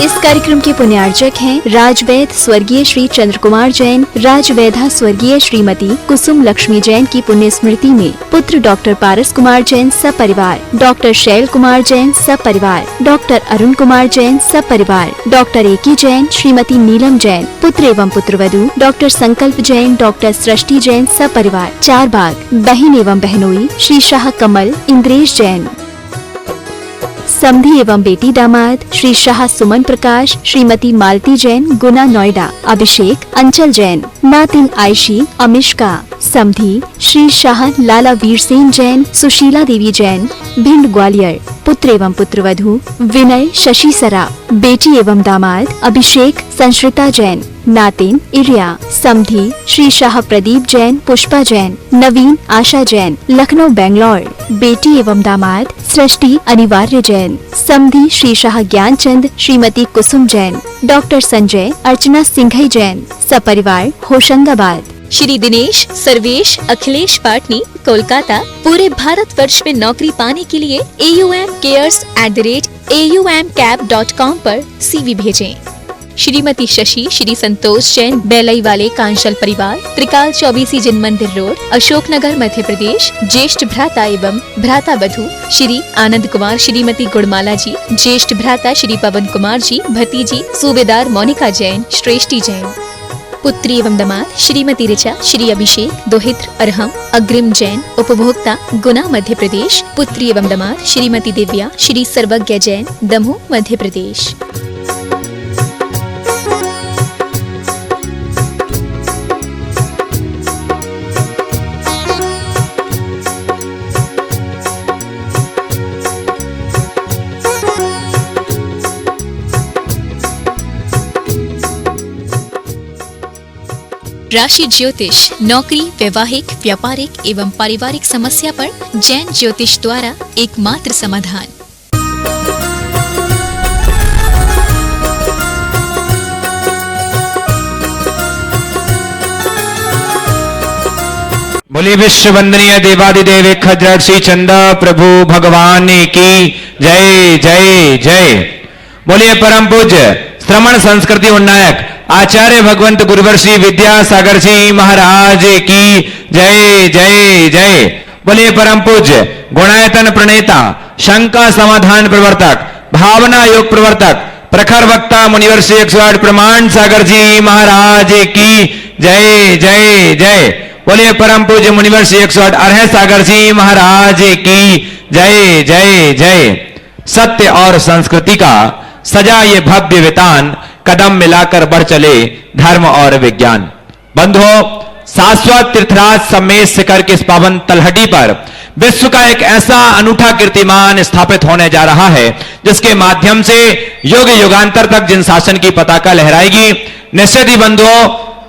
इस कार्यक्रम के पुण्यार्चक हैं राजवैद स्वर्गीय श्री चंद्र कुमार जैन, राजवैधा स्वर्गीय श्रीमती कुसुम लक्ष्मी जैन की पुण्य स्मृति में पुत्र डॉक्टर पारस कुमार जैन सपरिवार, डॉक्टर शैल कुमार जैन सपरिवार, डॉक्टर अरुण कुमार जैन सपरिवार, डॉक्टर एकी जैन, श्रीमती नीलम जैन, पुत्र एवं पुत्रवधू डॉक्टर संकल्प जैन, डॉक्टर सृष्टि जैन सपरिवार, चार बाग, बहन एवं बहनोई श्री शाह कमल इंद्रेश जैन, समधी एवं बेटी दामाद श्री शाह सुमन प्रकाश, श्रीमती मालती जैन गुना नोएडा, अभिषेक अंचल जैन, नातिन आयशी अमिष्का, समधी श्री शाह लाला वीरसेन जैन, सुशीला देवी जैन भिंड ग्वालियर, पुत्र एवं पुत्रवधू विनय शशि सरा, बेटी एवं दामाद अभिषेक संश्रिता जैन, नातिन इरिया, समधी श्री शाह प्रदीप जैन पुष्पा जैन, नवीन आशा जैन लखनऊ बेंगलोर, बेटी एवं दामाद सृष्टि अनिवार्य जैन, समधी श्री शाह ज्ञानचंद श्रीमती कुसुम जैन, डॉक्टर संजय अर्चना सिंघई जैन सपरिवार होशंगाबाद, श्री दिनेश सर्वेश अखिलेश पाटनी कोलकाता, पूरे भारतवर्ष में नौकरी पाने के लिए AUMcares@aumcap.com पर CV भेजें। श्रीमती शशि श्री संतोष जैन बेलई वाले कांशल परिवार, त्रिकाल 24 जिन मंदिर रोड, अशोकनगर मध्य प्रदेश, ज्येष्ठ भ्राता एवं भ्राता वधू श्री आनंद कुमार श्रीमती गुड़माला जी, ज्येष्ठ भ्राता श्री पवन कुमार जी, भतीजी सूबेदार मोनिका जैन श्रेष्ठी जैन, पुत्री एवं दामाद श्रीमती ऋचा श्री अभिषेक दोहित्र अरहम अग्रिम जैन उपभोक्ता गुना मध्य प्रदेश, पुत्री एवं दामाद श्रीमती दिव्या श्री सर्वज्ञ जैन दमोह मध्य प्रदेश। राशि ज्योतिष नौकरी, वैवाहिक, व्यापारिक एवं पारिवारिक समस्या पर जैन ज्योतिष द्वारा एकमात्र समाधान। बोलिए विश्व वंदनीय देवादिदेव खजर श्री चंदा प्रभु भगवान की जय जय जय। बोलिए परम पूज्य श्रमण संस्कृति उन्नायक आचार्य भगवंत गुरुवर श्री विद्यासागर जी महाराज की जय जय जय। बोलिए परम पूज्य गुणायतन प्रणेता, शंका समाधान प्रवर्तक, भावना योग प्रवर्तक, प्रखर वक्ता मुनिवर श्री 108 प्रमाण सागर जी महाराज की जय जय जय। बोलिए परम पूज्य मुनिवर श्री 108 अरह सागर जी महाराज की जय जय जय। सत्य और संस्कृति का सजा ये भव्य वितान, कदम मिलाकर बढ़ चले धर्म और विज्ञान। बंधुओं, शाश्वत तीर्थराज समेत शिखर के इस पावन तलहटी पर विश्व का एक ऐसा अनूठा कीर्तिमान स्थापित होने जा रहा है जिसके माध्यम से युग युगांतर तक जिन शासन की पताका लहराएगी। निश्चित ही बंधुओं,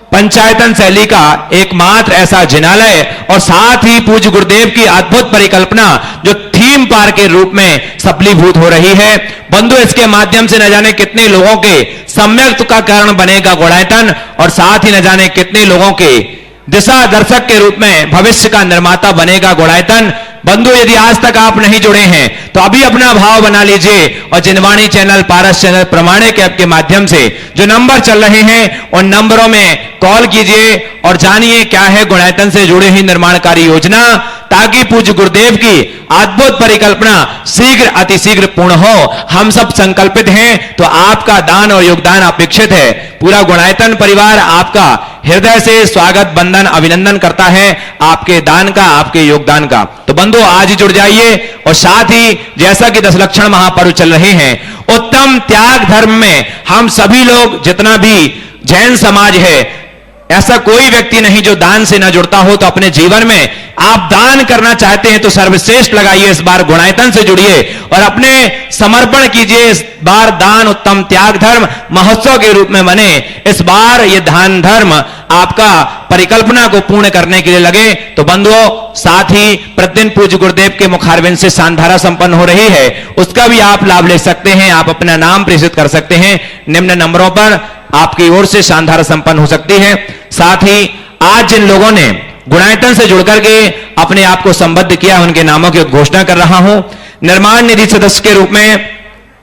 पंचायतन शैली का एकमात्र ऐसा जिनालय और साथ ही पूज्य गुरुदेव की अद्भुत परिकल्पना जो थीम पार्क के रूप में सफलीभूत हो रही है। बंधु, इसके माध्यम से न जाने कितने लोगों के सम्यक का कारण बनेगा गुणायतन और साथ ही न जाने कितने लोगों के दिशा दर्शक के रूप में भविष्य का निर्माता बनेगा गुणायतन। बंधु, यदि आज तक आप नहीं जुड़े हैं तो अभी अपना भाव बना लीजिए और जिनवाणी चैनल, पारस चैनल, प्रमाणिक ऐप के माध्यम से जो नंबर चल रहे हैं उन नंबरों में कॉल कीजिए और जानिए क्या है गुणायतन से जुड़ी हुई निर्माणकारी योजना, ताकि पूज्य गुरुदेव की अद्भुत परिकल्पना शीघ्र अतिशीघ्र पूर्ण हो। हम सब संकल्पित हैं तो आपका दान और योगदान अपेक्षित है। पूरा गुणायतन परिवार आपका हृदय से स्वागत, बंदन, अभिनंदन करता है आपके दान का, आपके योगदान का। तो बंधु, आज ही जुड़ जाइए और साथ ही जैसा कि 10 लक्षण महापर्व चल रहे हैं, उत्तम त्याग धर्म में हम सभी लोग, जितना भी जैन समाज है, ऐसा कोई व्यक्ति नहीं जो दान से न जुड़ता हो। तो अपने जीवन में आप दान करना चाहते हैं तो सर्वश्रेष्ठ लगाइए, इस बार गुणायतन से जुड़िए और अपने समर्पण कीजिए। इस बार दान उत्तम त्याग धर्म महोत्सव के रूप में बने। इस बार ये दान धर्म आपका परिकल्पना को पूर्ण करने के लिए लगे। तो बंधुओं, साथ ही प्रतिदिन पूज्य गुरुदेव के मुखारविंद से शानधारा संपन्न हो रही है, उसका भी आप लाभ ले सकते हैं। आप अपना नाम प्रेषित कर सकते हैं, निम्न नंबरों पर आपकी ओर से शानधारा संपन्न हो सकती है। साथ ही आज जिन लोगों ने गुणायतन से जुड़कर के अपने आप को संबद्ध किया, उनके नामों की घोषणा कर रहा हूं। निर्माण निधि सदस्य के रूप में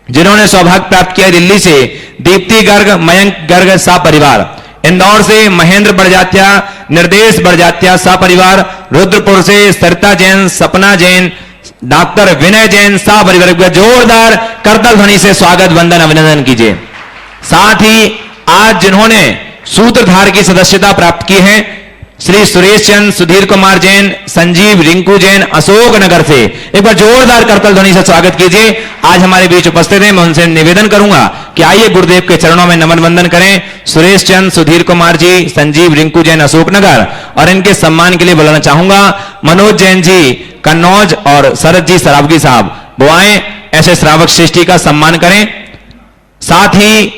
जिन्होंने सौभाग्य प्राप्त किया दिल्ली से दीप्ति गर्ग, मयंक गर्ग सा परिवार, इंदौर से महेंद्र बड़जात्या, निर्देश बड़जात्या सा परिवार, रुद्रपुर से सरिता जैन, सपना जैन, डॉक्टर विनय जैन सा परिवार का जोरदार करतल ध्वनि से स्वागत वंदन अभिनंदन कीजिए। साथ ही आज जिन्होंने सूत्रधार की सदस्यता प्राप्त की है, श्री सुरेश चंद, सुधीर कुमार जैन, संजीव रिंकू जैन, अशोक नगर से एक बार जोरदार करतल ध्वनि से स्वागत कीजिए। आज हमारे बीच उपस्थित हैं। मैं उनसे निवेदन करूंगा कि आइए गुरुदेव के चरणों में नमन वंदन करें। सुरेश चंद, सुधीर कुमार जी, संजीव रिंकू जैन, अशोक नगर, और इनके सम्मान के लिए बुलाना चाहूंगा मनोज जैन जी कन्नौज और शरद जी सरावगी साहब, वो आए ऐसे श्रावक श्रेष्ठी का सम्मान करें। साथ ही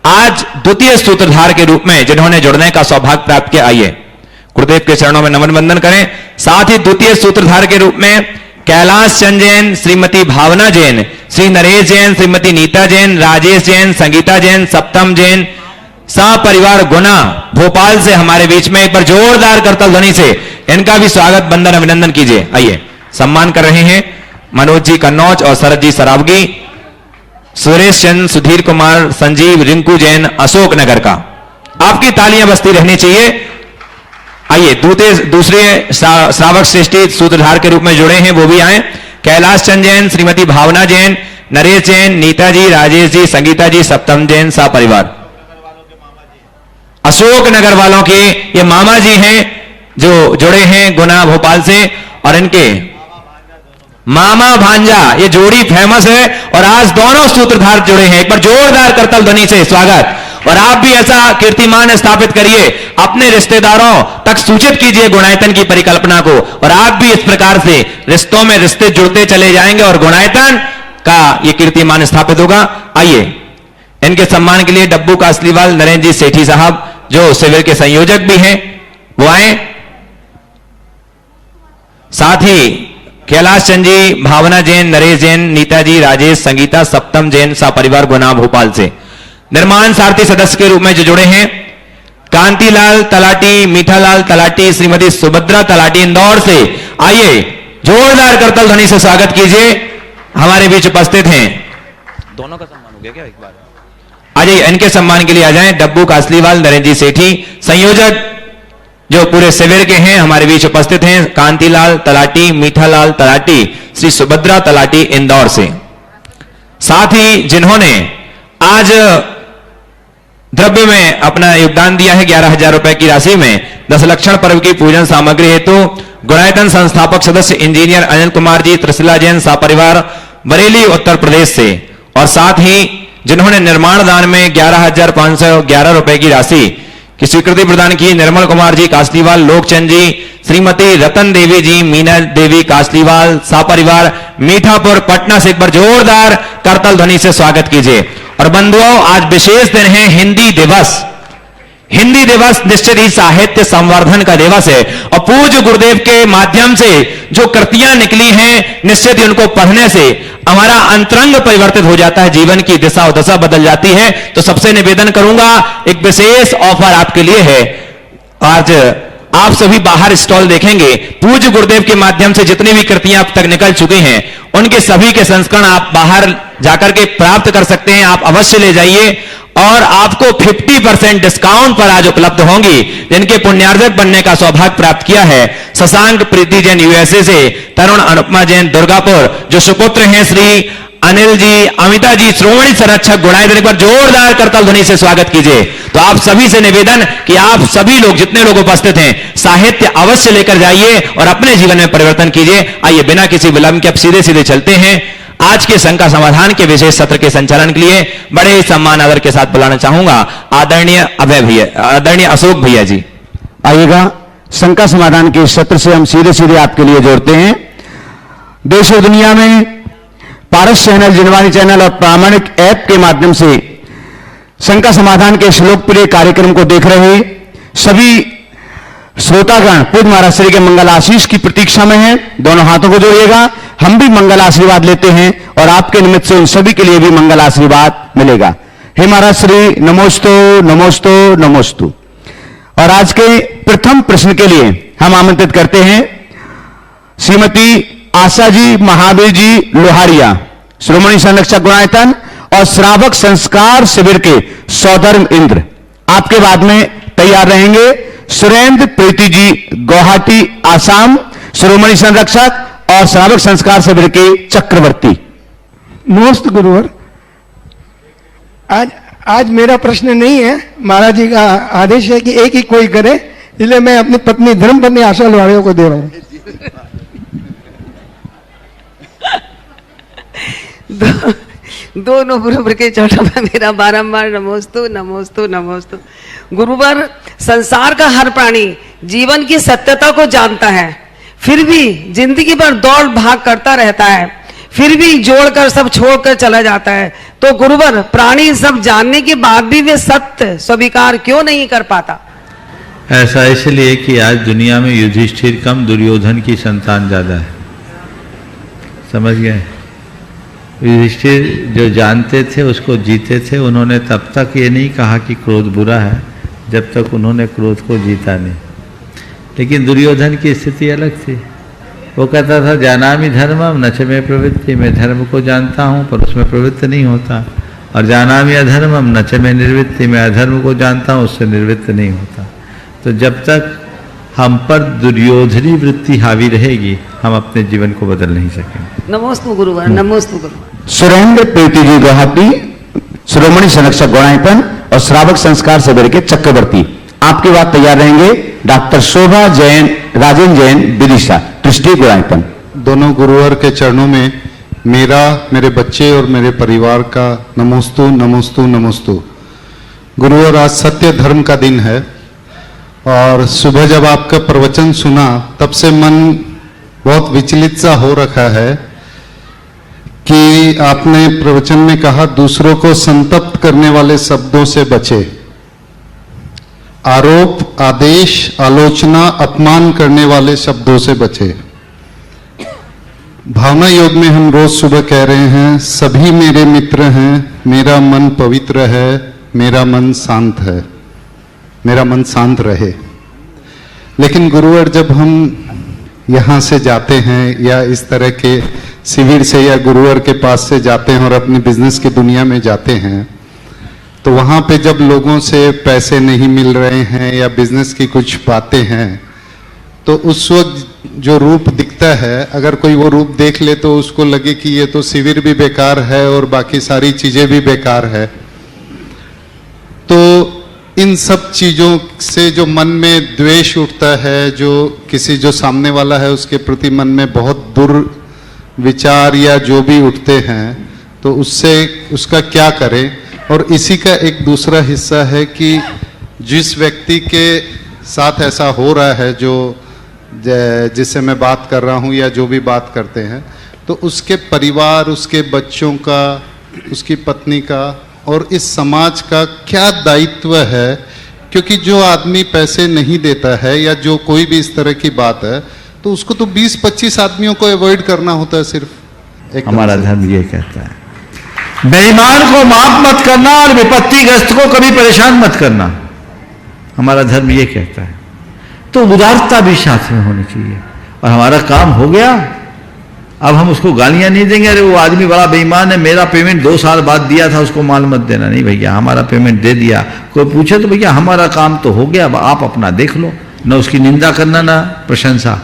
आज द्वितीय सूत्रधार के रूप में जिन्होंने जुड़ने का सौभाग्य प्राप्त किया, आइए गुरुदेव के चरणों में नमन वंदन करें। साथ ही द्वितीय सूत्रधार के रूप में कैलाश चंद जैन, श्रीमती भावना जैन, श्री नरेश जैन, श्रीमती नीता जैन, राजेश जैन, संगीता जैन, सप्तम जैन सा परिवार गुना भोपाल से हमारे बीच में एक बार जोरदार करतल ध्वनि से इनका भी स्वागत वंदन अभिनंदन कीजिए। आइए सम्मान कर रहे हैं मनोज जी कन्नौज और शरद जी सरावगी, सुरेश चंद, सुधीर कुमार, संजीव रिंकू जैन, अशोक नगर का। आपकी तालियां बजती रहनी चाहिए। आइए दूसरे श्रावक श्रेष्ठी सूत्रधार के रूप में जुड़े हैं, वो भी आए। कैलाश चंद जैन, श्रीमती भावना जैन, नरेश जैन, नीता जी, राजेश जी, संगीता जी, सप्तम जैन सा परिवार। अशोक नगर वालों के ये मामा जी हैं जो जुड़े हैं गुना भोपाल से, और इनके मामा भांजा ये जोड़ी फेमस है, और आज दोनों सूत्रधार जुड़े हैं। एक बार जोरदार करतल ध्वनि से स्वागत। और आप भी ऐसा कीर्तिमान स्थापित करिए, अपने रिश्तेदारों तक सूचित कीजिए गुणायतन की परिकल्पना को, और आप भी इस प्रकार से रिश्तों में रिश्ते जुड़ते चले जाएंगे और गुणायतन का ये कीर्तिमान स्थापित होगा। आइए इनके सम्मान के लिए डब्बू कासलीवाल नरेंद्र जी सेठी साहब जो शिविर के संयोजक भी हैं, वो आए। साथ ही कैलाश चंद जी, भावना जैन, नरेश जैन, नीता जी, राजेश, संगीता, सप्तम जैन सा परिवार गुना भोपाल से। निर्माण सारथी सदस्य के रूप में जो जुड़े हैं कांतिलाल तलाटी, मीठालाल तलाटी, श्रीमती सुभद्रा तलाटी इंदौर से, आइए जोरदार करतल ध्वनि से स्वागत कीजिए। हमारे बीच उपस्थित हैं। दोनों का सम्मान हो गया क्या? एक बार आ जाइए, इनके सम्मान के लिए आ जाएं। डब्बू कासलीवाल नरेंद्र जी सेठी संयोजक जो पूरे शिविर के हैं, हमारे बीच उपस्थित हैं। कांतिलाल तलाटी, मीठालाल तलाटी, श्री सुभद्रा तलाटी इंदौर से। साथ ही जिन्होंने आज द्रव्य में अपना योगदान दिया है 11,000 रुपए की राशि में 10 लक्षण पर्व की पूजन सामग्री हेतु गुणायतन संस्थापक सदस्य इंजीनियर अनिल कुमार जी, त्रिशिला जैन सा परिवार, बरेली उत्तर प्रदेश से। और साथ ही जिन्होंने निर्माण दान में 11,511 रुपए की राशि की स्वीकृति प्रदान की, निर्मल कुमार जी कासलीवाल, लोकचंद जी, श्रीमती रतन देवी जी, मीना देवी कासलीवाल सा परिवार, मीठापुर पटना से। एक बार जोरदार करतल ध्वनि से स्वागत कीजिए। और बंधुओं, आज विशेष दिन है हिंदी दिवस। हिंदी दिवस निश्चित ही साहित्य संवर्धन का दिवस है, और पूज्य गुरुदेव के माध्यम से जो कृतियां निकली हैं, निश्चित ही उनको पढ़ने से हमारा अंतरंग परिवर्तित हो जाता है, जीवन की दिशा और दशा बदल जाती है। तो सबसे निवेदन करूंगा, एक विशेष ऑफर आपके लिए है। आज आप सभी बाहर स्टॉल देखेंगे, पूज्य गुरुदेव के माध्यम से जितनी भी कृतियां अब तक निकल चुकी हैं, उनके सभी के संस्करण आप बाहर जाकर के प्राप्त कर सकते हैं। आप अवश्य ले जाइए, और आपको 50% डिस्काउंट पर आज उपलब्ध होंगी। जिनके पुण्यार्जक बनने का सौभाग्य प्राप्त किया है शशांक प्रीति जैन यूएसए से, तरुण अनुपमा जैन दुर्गापुर, जो सुपुत्र हैं श्री अनिल जी, अमिता जी, श्रोमणी संरक्षक गुणायतन। एक बार जोरदार करतल ध्वनि से स्वागत कीजिए। तो आप सभी से निवेदन कि आप सभी लोग, जितने लोग उपस्थित हैं, साहित्य अवश्य लेकर जाइए और अपने जीवन में परिवर्तन कीजिए। आइए बिना किसी विलंब के अब सीधे सीधे चलते हैं आज के शंका समाधान के विशेष सत्र के संचालन के लिए बड़े ही सम्मान आदर के साथ बुलाना चाहूंगा आदरणीय अभय भैया, आदरणीय अशोक भैया जी। आइएगा, शंका समाधान के सत्र से हम सीधे सीधे आपके लिए जोड़ते हैं। देश और दुनिया में पारस चैनल, जिनवाणी चैनल और प्रामाणिक ऐप के माध्यम से शंका समाधान के इस लोकप्रिय कार्यक्रम को देख रहे सभी श्रोतागण पूज्य महाराज श्री के मंगल आशीष की प्रतीक्षा में हैं। दोनों हाथों को जोड़िएगा, हम भी मंगल आशीर्वाद लेते हैं और आपके निमित्त से उन सभी के लिए भी मंगल आशीर्वाद मिलेगा। हे महाराज श्री, नमोस्तु नमोस्तु नमोस्तु। और आज के प्रथम प्रश्न के लिए हम आमंत्रित करते हैं श्रीमती आशा जी महावीर जी लोहारिया, श्रोमणी संरक्षक गुणायतन, और श्रावक संस्कार शिविर के सौधर्म इंद्र। आपके बाद में तैयार रहेंगे सुरेंद्र प्रीति जी, गुवाहाटी आसाम, शिरोमणि संरक्षक और श्रावक संस्कार शिविर के चक्रवर्ती। नमस्ते गुरुवर। आज मेरा प्रश्न नहीं है, महाराज जी का आदेश है कि एक ही कोई करे, इसलिए मैं अपनी पत्नी धर्मपत्नी आशा लोहाड़े को दे रहा हूं। दोनों गुरुवर के चरणों में मेरा बारंबार नमोस्तु नमोस्तु नमोस्तु। गुरुवर, संसार का हर प्राणी जीवन की सत्यता को जानता है, फिर भी जिंदगी भर दौड़ भाग करता रहता है, फिर भी जोड़कर सब छोड़कर चला जाता है। तो गुरुवर, प्राणी सब जानने के बाद भी वे सत्य स्वीकार क्यों नहीं कर पाता? ऐसा इसलिए कि आज दुनिया में युधिष्ठिर कम दुर्योधन की संतान ज्यादा है। समझ गए? युधिष्ठिर जो जानते थे उसको जीते थे। उन्होंने तब तक ये नहीं कहा कि क्रोध बुरा है जब तक उन्होंने क्रोध को जीता नहीं। लेकिन दुर्योधन की स्थिति अलग थी। वो कहता था जानामि धर्मम न च मे प्रवृत्ति, मैं धर्म को जानता हूँ पर उसमें प्रवृत्ति नहीं होता। और जानामि अधर्मम न च मे निर्वृत्ति, मैं अधर्म को जानता हूँ उससे निवृत्त नहीं होता। तो जब तक हम पर दुर्योधनी वृत्ति हावी रहेगी हम अपने जीवन को बदल नहीं सकेंगे। नमोस्तु गुरुवर, नमोस्तु गुरुवर। सुरेंद्र प्रीति जी, गुवाहाटी, शिरोमणि संरक्षक गौड़ाईपन और श्रावक संस्कार शिविर के चक्रवर्ती। आपके बाद तैयार रहेंगे डॉक्टर शोभा जैन, राजेंद्र जैन, विदिशा, ट्रस्टी गौड़ाईपन। दोनों गुरुवर के चरणों में मेरा, मेरे बच्चे और मेरे परिवार का नमोस्तु नमोस्तु नमोस्तु। गुरुवर, आज सत्य धर्म का दिन है और सुबह जब आपका प्रवचन सुना तब से मन बहुत विचलित सा हो रखा है कि आपने प्रवचन में कहा दूसरों को संतप्त करने वाले शब्दों से बचे, आरोप, आदेश, आलोचना, अपमान करने वाले शब्दों से बचे। भावना योग में हम रोज सुबह कह रहे हैं सभी मेरे मित्र हैं, मेरा मन पवित्र है, मेरा मन शांत है, मेरा मन शांत रहे। लेकिन गुरुवर, जब हम यहाँ से जाते हैं या इस तरह के शिविर से या गुरुवर के पास से जाते हैं और अपनी बिजनेस की दुनिया में जाते हैं, तो वहाँ पे जब लोगों से पैसे नहीं मिल रहे हैं या बिजनेस की कुछ बातें हैं, तो उस वक्त जो रूप दिखता है, अगर कोई वो रूप देख ले तो उसको लगे कि ये तो शिविर भी बेकार है और बाकी सारी चीजें भी बेकार है। तो इन सब चीजों से जो मन में द्वेष उठता है, जो किसी जो सामने वाला है उसके प्रति मन में बहुत दुर्विचार या जो भी उठते हैं, तो उससे उसका क्या करें। और इसी का एक दूसरा हिस्सा है कि जिस व्यक्ति के साथ ऐसा हो रहा है, जो जिससे मैं बात कर रहा हूँ या जो भी बात करते हैं, तो उसके परिवार, उसके बच्चों का, उसकी पत्नी का और इस समाज का क्या दायित्व है। क्योंकि जो आदमी पैसे नहीं देता है या जो कोई भी इस तरह की बात है, तो उसको तो 20-25 आदमियों को अवॉइड करना होता है सिर्फ। एक हमारा धर्म ये कहता है बेईमान को माफ मत करना और विपत्तिग्रस्त को कभी परेशान मत करना। हमारा धर्म ये कहता है। तो उदारता भी साथ में होनी चाहिए। और हमारा काम हो गया, अब हम उसको गालियां नहीं देंगे, अरे वो आदमी बड़ा बेईमान है, मेरा पेमेंट 2 साल बाद दिया था, उसको माल मत देना। नहीं भैया, हमारा पेमेंट दे दिया। कोई पूछे तो भैया हमारा काम तो हो गया, अब आप अपना देख लो। न उसकी निंदा करना ना प्रशंसा।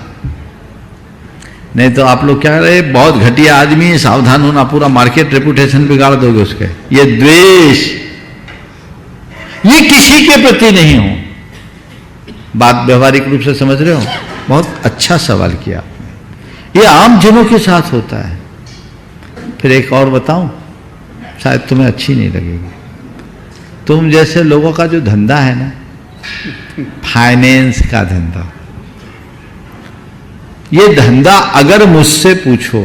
नहीं तो आप लोग क्या रहे, बहुत घटिया आदमी है, सावधान होना, पूरा मार्केट रेपुटेशन बिगाड़ दोगे उसके। ये द्वेष, ये किसी के प्रति नहीं हो। बात व्यवहारिक रूप से समझ रहे हो? बहुत अच्छा सवाल किया आपने। ये आम जनों के साथ होता है। फिर एक और बताऊं, शायद तुम्हें अच्छी नहीं लगेगी। तुम जैसे लोगों का जो धंधा है ना, फाइनेंस का धंधा, ये धंधा अगर मुझसे पूछो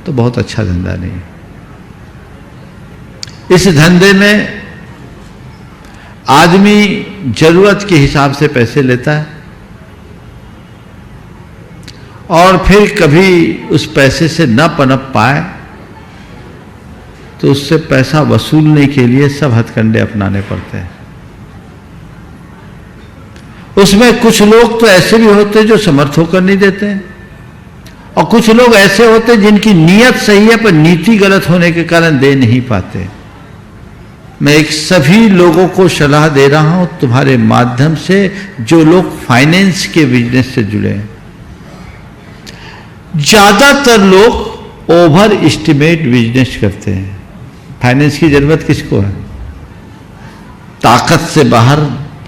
तो बहुत अच्छा धंधा नहीं है। इस धंधे में आदमी जरूरत के हिसाब से पैसे लेता है और फिर कभी उस पैसे से न पनप पाए तो उससे पैसा वसूलने के लिए सब हथकंडे अपनाने पड़ते हैं। उसमें कुछ लोग तो ऐसे भी होते हैं जो समर्थ होकर नहीं देते हैं, और कुछ लोग ऐसे होते जिनकी नीयत सही है पर नीति गलत होने के कारण दे नहीं पाते। मैं एक सभी लोगों को सलाह दे रहा हूं तुम्हारे माध्यम से, जो लोग फाइनेंस के बिजनेस से जुड़े हैं। ज्यादातर लोग ओवर एस्टिमेट बिजनेस करते हैं। फाइनेंस की जरूरत किसको है? ताकत से बाहर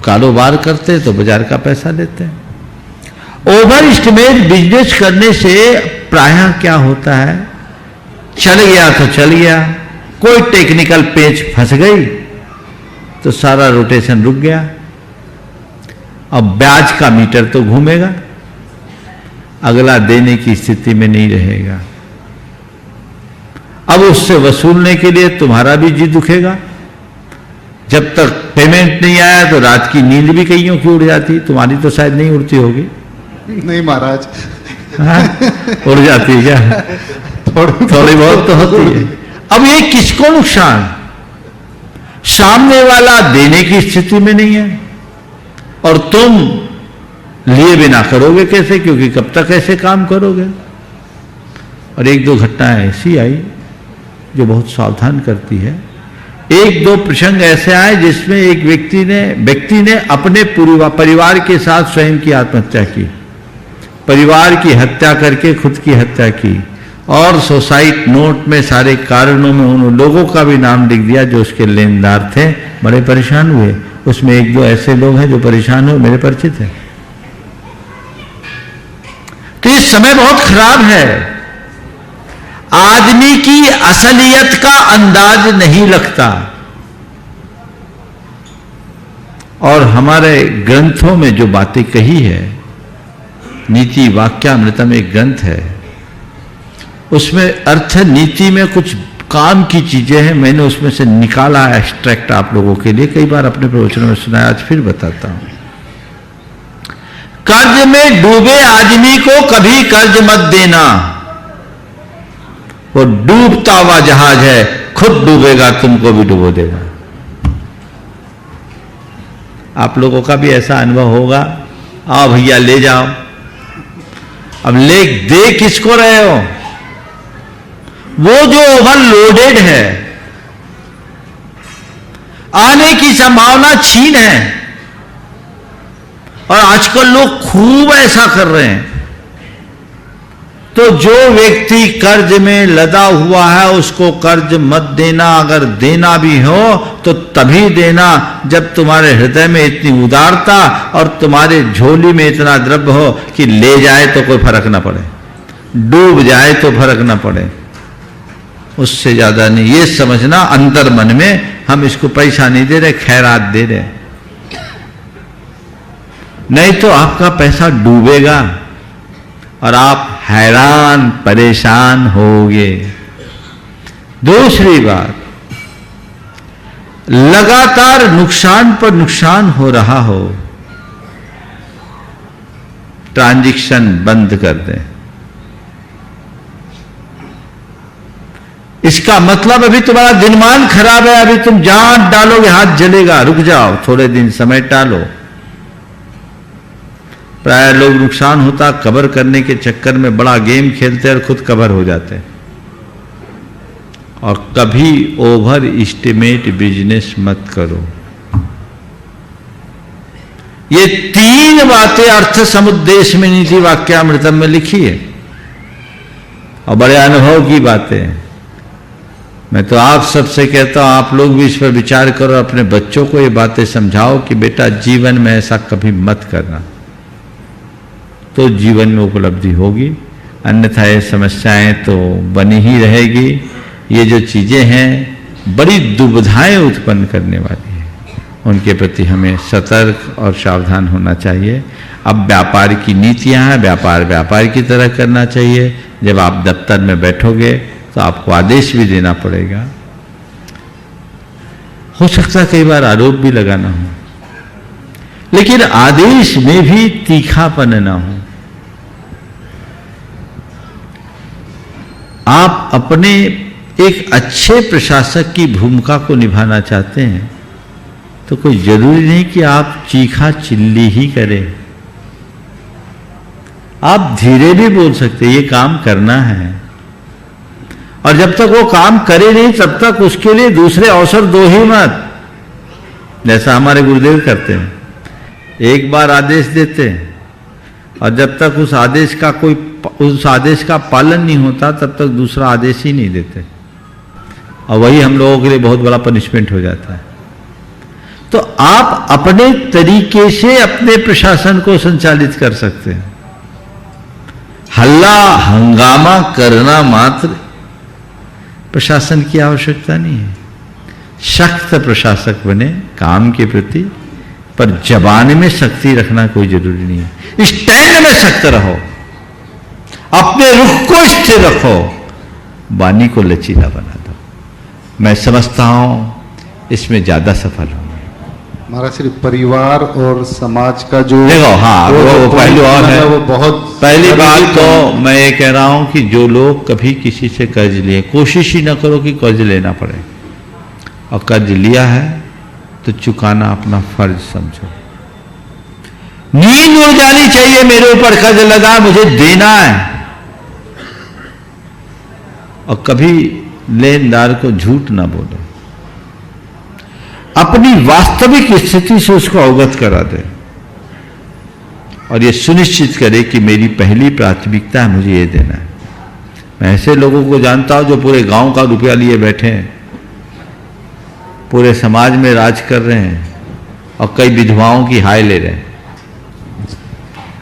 कारोबार करते तो बाजार का पैसा लेते हैं। ओवर एस्टिमेट बिजनेस करने से प्रायः क्या होता है, चल गया तो चल गया, कोई टेक्निकल पेच फंस गई तो सारा रोटेशन रुक गया। अब ब्याज का मीटर तो घूमेगा, अगला देने की स्थिति में नहीं रहेगा। अब उससे वसूलने के लिए तुम्हारा भी जी दुखेगा। जब तक पेमेंट नहीं आया तो रात की नींद भी कईयों की उड़ जाती, तुम्हारी तो शायद नहीं उड़ती होगी। नहीं महाराज, उड़ जाती है क्या? थोड़ी बहुत तो होती है। अब ये किसको नुकसान? सामने वाला देने की स्थिति में नहीं है और तुम लिए बिना करोगे कैसे, क्योंकि कब तक ऐसे काम करोगे। और एक दो घटनाएं ऐसी आई जो बहुत सावधान करती है। एक दो प्रसंग ऐसे आए जिसमें एक व्यक्ति ने अपने परिवार के साथ स्वयं की आत्महत्या की, परिवार की हत्या करके खुद की हत्या की, और सुसाइड नोट में सारे कारणों में उन लोगों का भी नाम लिख दिया जो उसके लेनदार थे। बड़े परेशान हुए। उसमें एक दो ऐसे लोग हैं जो परेशान हुए, मेरे परिचित हैं। तो इस समय बहुत खराब है। आदमी की असलियत का अंदाज नहीं लगता। और हमारे ग्रंथों में जो बातें कही है, नीति वाक्यामृतम एक ग्रंथ है, उसमें अर्थ नीति में कुछ काम की चीजें हैं। मैंने उसमें से निकाला एक्सट्रैक्ट आप लोगों के लिए, कई बार अपने प्रवचनों में सुनाया, आज फिर बताता हूं। कर्ज में डूबे आदमी को कभी कर्ज मत देना। वो डूबता हुआ जहाज है, खुद डूबेगा, तुमको भी डुबो देगा। आप लोगों का भी ऐसा अनुभव होगा। आओ भैया ले जाओ। अब दे किसको रहे हो? वो जो ओवरलोडेड है, आने की संभावना छीन है। और आजकल लोग खूब ऐसा कर रहे हैं। तो जो व्यक्ति कर्ज में लदा हुआ है उसको कर्ज मत देना। अगर देना भी हो तो तभी देना जब तुम्हारे हृदय में इतनी उदारता और तुम्हारे झोली में इतना द्रव्य हो कि ले जाए तो कोई फर्क ना पड़े, डूब जाए तो फर्क ना पड़े, उससे ज्यादा नहीं। ये समझना अंतर मन में हम इसको पैसा नहीं दे रहे, खैरात दे रहे, नहीं तो आपका पैसा डूबेगा और आप हैरान परेशान होगे। दूसरी बात, लगातार नुकसान पर नुकसान हो रहा हो, ट्रांजैक्शन बंद कर दें। इसका मतलब अभी तुम्हारा दिनमान खराब है, अभी तुम जान डालोगे हाथ जलेगा, रुक जाओ, थोड़े दिन समय टालो। प्राय लोग नुकसान होता कवर करने के चक्कर में बड़ा गेम खेलते हैं और खुद कवर हो जाते हैं। और कभी ओवर एस्टिमेट बिजनेस मत करो। ये तीन बातें अर्थ समुद्देश में नीति वाक्यामृतम में लिखी है और बड़े अनुभव की बातें हैं। मैं तो आप सबसे कहता हूं, आप लोग भी इस पर विचार करो, अपने बच्चों को ये बातें समझाओ कि बेटा जीवन में ऐसा कभी मत करना, तो जीवन में उपलब्धि होगी, अन्यथा ये समस्याएं तो बनी ही रहेगी। ये जो चीजें हैं बड़ी दुविधाएं उत्पन्न करने वाली हैं, उनके प्रति हमें सतर्क और सावधान होना चाहिए। अब व्यापार की नीतियां हैं, व्यापार की तरह करना चाहिए। जब आप दफ्तर में बैठोगे तो आपको आदेश भी देना पड़ेगा। हो सकता है कई बार आरोप भी लगाना हो, लेकिन आदेश में भी तीखापन ना हो। आप अपने एक अच्छे प्रशासक की भूमिका को निभाना चाहते हैं तो कोई जरूरी नहीं कि आप चीखा चिल्ली ही करें। आप धीरे भी बोल सकते, ये काम करना है, और जब तक वो काम करे नहीं तब तक उसके लिए दूसरे अवसर दो ही मत। जैसा हमारे गुरुदेव करते हैं, एक बार आदेश देते हैं और जब तक उस आदेश का पालन नहीं होता तब तक दूसरा आदेश ही नहीं देते, और वही हम लोगों के लिए बहुत बड़ा पनिशमेंट हो जाता है। तो आप अपने तरीके से अपने प्रशासन को संचालित कर सकते हैं। हल्ला हंगामा करना मात्र प्रशासन की आवश्यकता नहीं है। सख्त प्रशासक बने काम के प्रति, पर जबान में सख्ती रखना कोई जरूरी नहीं है। स्टैंड में सख्त रहो, अपने रुख को स्थिर रखो, वाणी को लचीला बना दो। मैं समझता हूं इसमें ज्यादा सफल होंगे। महाराज श्री परिवार और समाज का जो देखो, हाँ वो पहलू और है। वो बहुत पहली बात तो मैं ये कह रहा हूं कि जो लोग कभी किसी से कर्ज लिए, कोशिश ही ना करो कि कर्ज लेना पड़े, और कर्ज लिया है तो चुकाना अपना फर्ज समझो। नींद उड़ जानी चाहिए, मेरे ऊपर कर्ज लगा, मुझे देना है, और कभी लेनदार को झूठ ना बोलो, अपनी वास्तविक स्थिति से उसको अवगत करा दे, और ये सुनिश्चित करे कि मेरी पहली प्राथमिकता है, मुझे ये देना है। मैं ऐसे लोगों को जानता हूं जो पूरे गांव का रुपया लिए बैठे हैं, पूरे समाज में राज कर रहे हैं, और कई विधवाओं की हाय ले रहे हैं।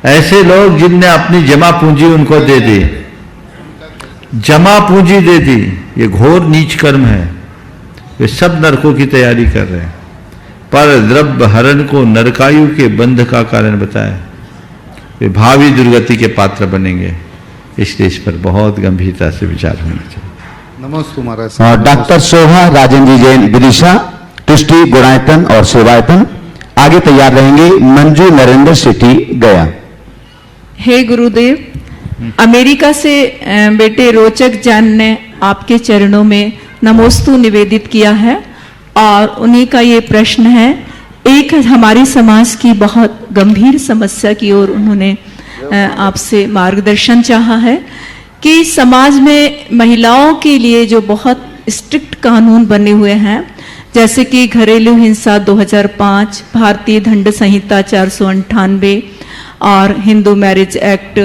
ऐसे लोग जिनने अपनी जमा पूंजी उनको दे दी, जमा पूंजी दे दी, ये घोर नीच कर्म है। वे सब नरकों की तैयारी कर रहे हैं, पर द्रव्य हरण को नरकायु के बंध का कारण बताए, वे भावी दुर्गति के पात्र बनेंगे। इसलिए इस पर बहुत गंभीरता से विचार होना चाहिए। नमस्ते महाराज। और डॉक्टर शोभा राजेंद्र जी जैन विदिशा, ट्रस्टी गुणायतन और सेवायतन। आगे तैयार रहेंगे मंजू नरेंद्र शेट्टी गया। हे गुरुदेव, अमेरिका से बेटे रोचक जैन ने आपके चरणों में नमोस्तु निवेदित किया है, और उन्हीं का ये प्रश्न है। एक हमारी समाज की बहुत गंभीर समस्या की ओर उन्होंने आपसे मार्गदर्शन चाहा है कि समाज में महिलाओं के लिए जो बहुत स्ट्रिक्ट कानून बने हुए हैं, जैसे कि घरेलू हिंसा 2005, भारतीय दंड संहिता 498 और हिंदू मैरिज एक्ट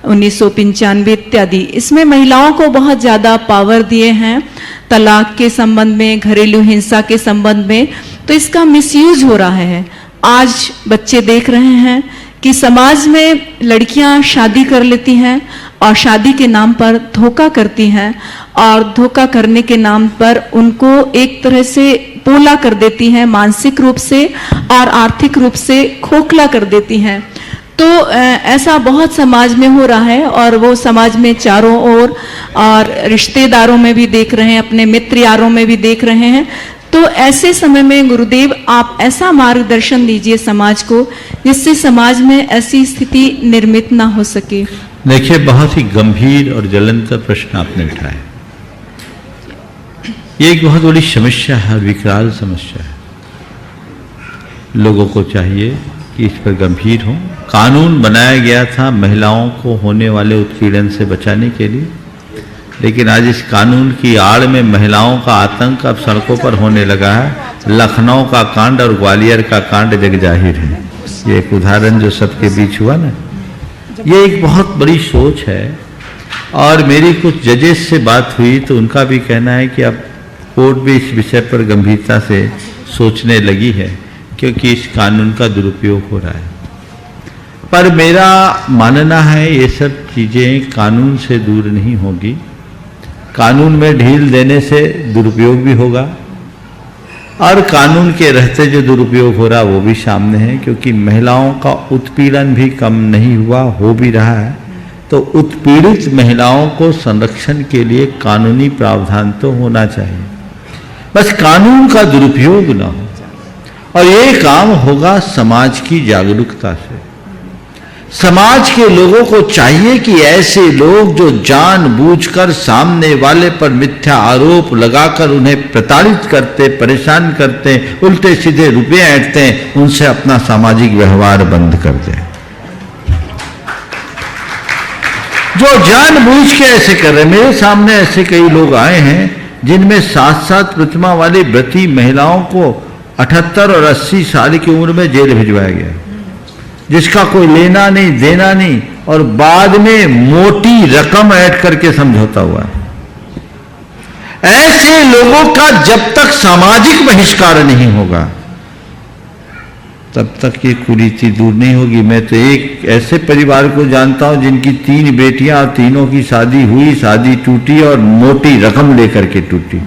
1995 इत्यादि, इसमें महिलाओं को बहुत ज़्यादा पावर दिए हैं तलाक के संबंध में, घरेलू हिंसा के संबंध में। तो इसका मिसयूज हो रहा है। आज बच्चे देख रहे हैं कि समाज में लड़कियां शादी कर लेती हैं और शादी के नाम पर धोखा करती हैं, और धोखा करने के नाम पर उनको एक तरह से पोला कर देती हैं, मानसिक रूप से और आर्थिक रूप से खोखला कर देती हैं। तो ऐसा बहुत समाज में हो रहा है, और वो समाज में चारों ओर और रिश्तेदारों में भी देख रहे हैं, अपने मित्र यारों में भी देख रहे हैं। तो ऐसे समय में गुरुदेव आप ऐसा मार्गदर्शन दीजिए समाज को, जिससे समाज में ऐसी स्थिति निर्मित ना हो सके। देखिए, बहुत ही गंभीर और ज्वलंत प्रश्न आपने उठाया। ये एक बहुत बड़ी समस्या है, विकराल समस्या है। लोगों को चाहिए कि इस पर गंभीर हो। कानून बनाया गया था महिलाओं को होने वाले उत्पीड़न से बचाने के लिए, लेकिन आज इस कानून की आड़ में महिलाओं का आतंक अब सड़कों पर होने लगा है। लखनऊ का कांड और ग्वालियर का कांड जग जाहिर है। ये एक उदाहरण जो सबके बीच हुआ ना, ये एक बहुत बड़ी सोच है। और मेरी कुछ जजेस से बात हुई तो उनका भी कहना है कि अब कोर्ट भी इस विषय पर गंभीरता से सोचने लगी है, क्योंकि इस कानून का दुरुपयोग हो रहा है। पर मेरा मानना है ये सब चीज़ें कानून से दूर नहीं होगी। कानून में ढील देने से दुरुपयोग भी होगा, और कानून के रहते जो दुरुपयोग हो रहा वो भी सामने है, क्योंकि महिलाओं का उत्पीड़न भी कम नहीं हुआ, हो भी रहा है। तो उत्पीड़ित महिलाओं को संरक्षण के लिए कानूनी प्रावधान तो होना चाहिए, बस कानून का दुरुपयोग ना हो। और ये काम होगा समाज की जागरूकता से। समाज के लोगों को चाहिए कि ऐसे लोग जो जानबूझकर सामने वाले पर मिथ्या आरोप लगाकर उन्हें प्रताड़ित करते, परेशान करते, उल्टे सीधे रुपये ऐंठते हैं, उनसे अपना सामाजिक व्यवहार बंद कर दें। जो जानबूझ के ऐसे कर रहे हैं। मेरे सामने ऐसे कई लोग आए हैं जिनमें 7-7 प्रतिमा वाली व्रती महिलाओं को 78 और 80 साल की उम्र में जेल भिजवाया गया, जिसका कोई लेना नहीं देना नहीं, और बाद में मोटी रकम ऐड करके समझौता हुआ है। ऐसे लोगों का जब तक सामाजिक बहिष्कार नहीं होगा तब तक ये कुरीति दूर नहीं होगी। मैं तो एक ऐसे परिवार को जानता हूं जिनकी 3 बेटियां, तीनों की शादी हुई, शादी टूटी और मोटी रकम लेकर के टूटी।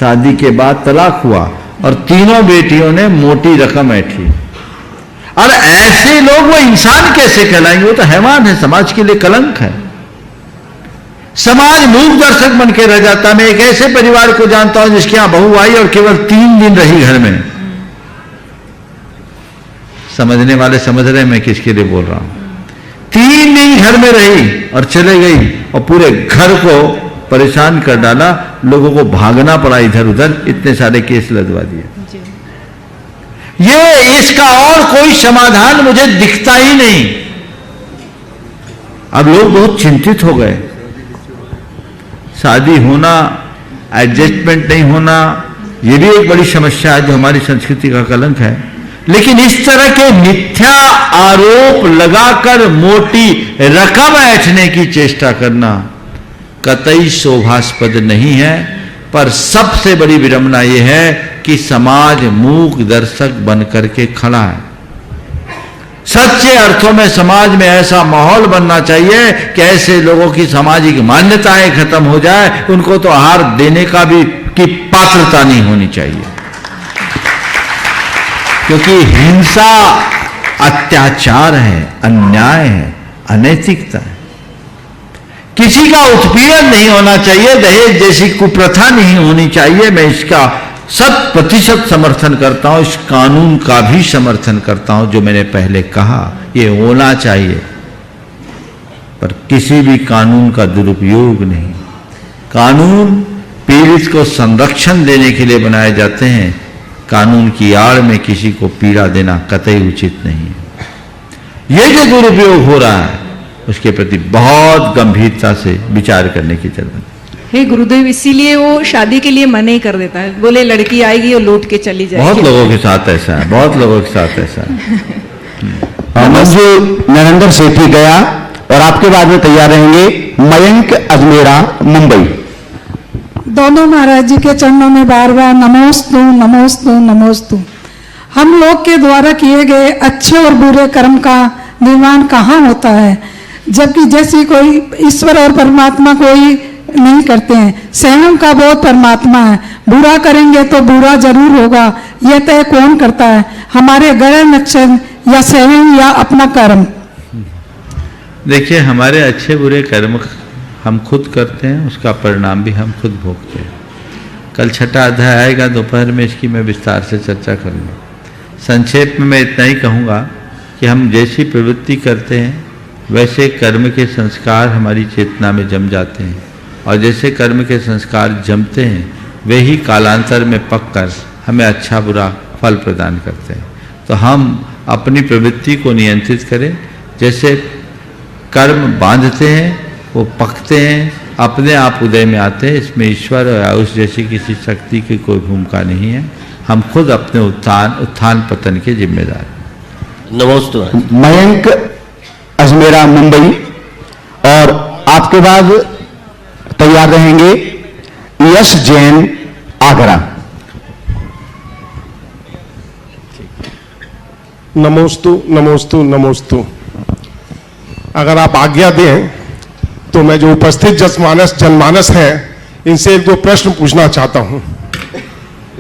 शादी के बाद तलाक हुआ और तीनों बेटियों ने मोटी रकम ऐठी। और ऐसे लोग वो इंसान कैसे कहलाएंगे? वो तो हैवान है, समाज के लिए कलंक है। समाज मूक दर्शक बन के रह जाता। मैं एक ऐसे परिवार को जानता हूं जिसके यहां बहू आई और केवल 3 दिन रही घर में। समझने वाले समझ रहे हैं मैं किसके लिए बोल रहा हूं। 3 दिन घर में रही और चले गई और पूरे घर को परेशान कर डाला। लोगों को भागना पड़ा इधर उधर, इतने सारे केस लदवा दिए। ये इसका और कोई समाधान मुझे दिखता ही नहीं। अब लोग बहुत चिंतित हो गए। शादी होना, एडजस्टमेंट नहीं होना, यह भी एक बड़ी समस्या है जो हमारी संस्कृति का कलंक है। लेकिन इस तरह के मिथ्या आरोप लगाकर मोटी रकम ऐंठने की चेष्टा करना कतई शोभास्पद नहीं है। पर सबसे बड़ी विडंबना यह है कि समाज मूक दर्शक बनकर के खड़ा है। सच्चे अर्थों में समाज में ऐसा माहौल बनना चाहिए कि ऐसे लोगों की सामाजिक मान्यताएं खत्म हो जाए, उनको तो आहार देने का भी की पात्रता नहीं होनी चाहिए। क्योंकि हिंसा अत्याचार है, अन्याय है, अनैतिकता है। किसी का उत्पीड़न नहीं होना चाहिए, दहेज जैसी कुप्रथा नहीं होनी चाहिए। मैं इसका 100% समर्थन करता हूं। इस कानून का भी समर्थन करता हूं जो मैंने पहले कहा, ये होना चाहिए। पर किसी भी कानून का दुरुपयोग नहीं। कानून पीड़ित को संरक्षण देने के लिए बनाए जाते हैं। कानून की आड़ में किसी को पीड़ा देना कतई उचित नहीं है। यह जो दुरुपयोग हो रहा है उसके प्रति बहुत गंभीरता से विचार करने की जरूरत है। हे गुरुदेव, इसीलिए वो शादी के लिए मना ही कर देता है। बोले लड़की आएगी और लौट के चली जाएगी। बहुत लोगों के साथ ऐसा है, बहुत लोगों के साथ ऐसा है। मंजू नरेंद्र सेठी गया और आपके बाद में तैयार रहेंगे मयंक अजमेरा मुंबई। दोनों महाराज जी के चरणों में बार बार नमोस्तु नमोस्तु नमोस्तु। हम लोग के द्वारा किए गए अच्छे और बुरे कर्म का निर्माण कहाँ होता है, जबकि जैसे कोई ईश्वर और परमात्मा कोई नहीं करते हैं। स्वयं का बोध परमात्मा है। बुरा करेंगे तो बुरा जरूर होगा, यह तय कौन करता है? हमारे ग्रह नक्षत्र या स्वयं या अपना कर्म? देखिए, हमारे अच्छे बुरे कर्म हम खुद करते हैं, उसका परिणाम भी हम खुद भोगते हैं। कल 6ठा अध्याय आएगा, दोपहर में इसकी मैं विस्तार से चर्चा करूँगा। संक्षेप में मैं इतना ही कहूँगा कि हम जैसी प्रवृत्ति करते हैं वैसे कर्म के संस्कार हमारी चेतना में जम जाते हैं, और जैसे कर्म के संस्कार जमते हैं वे ही कालांतर में पककर हमें अच्छा बुरा फल प्रदान करते हैं। तो हम अपनी प्रवृत्ति को नियंत्रित करें। जैसे कर्म बांधते हैं वो पकते हैं, अपने आप उदय में आते हैं। इसमें ईश्वर या उस जैसी किसी शक्ति की कोई भूमिका नहीं है। हम खुद अपने उत्थान पतन के जिम्मेदार। नमस्ते। मयंक अजमेरा मुंबई, और आपके बाद तैयार रहेंगे यश जैन आगरा। नमोस्तु नमोस्तु नमोस्तु। अगर आप आज्ञा दें तो मैं जो उपस्थित जनमानस हैं इनसे 1-2 प्रश्न पूछना चाहता हूं।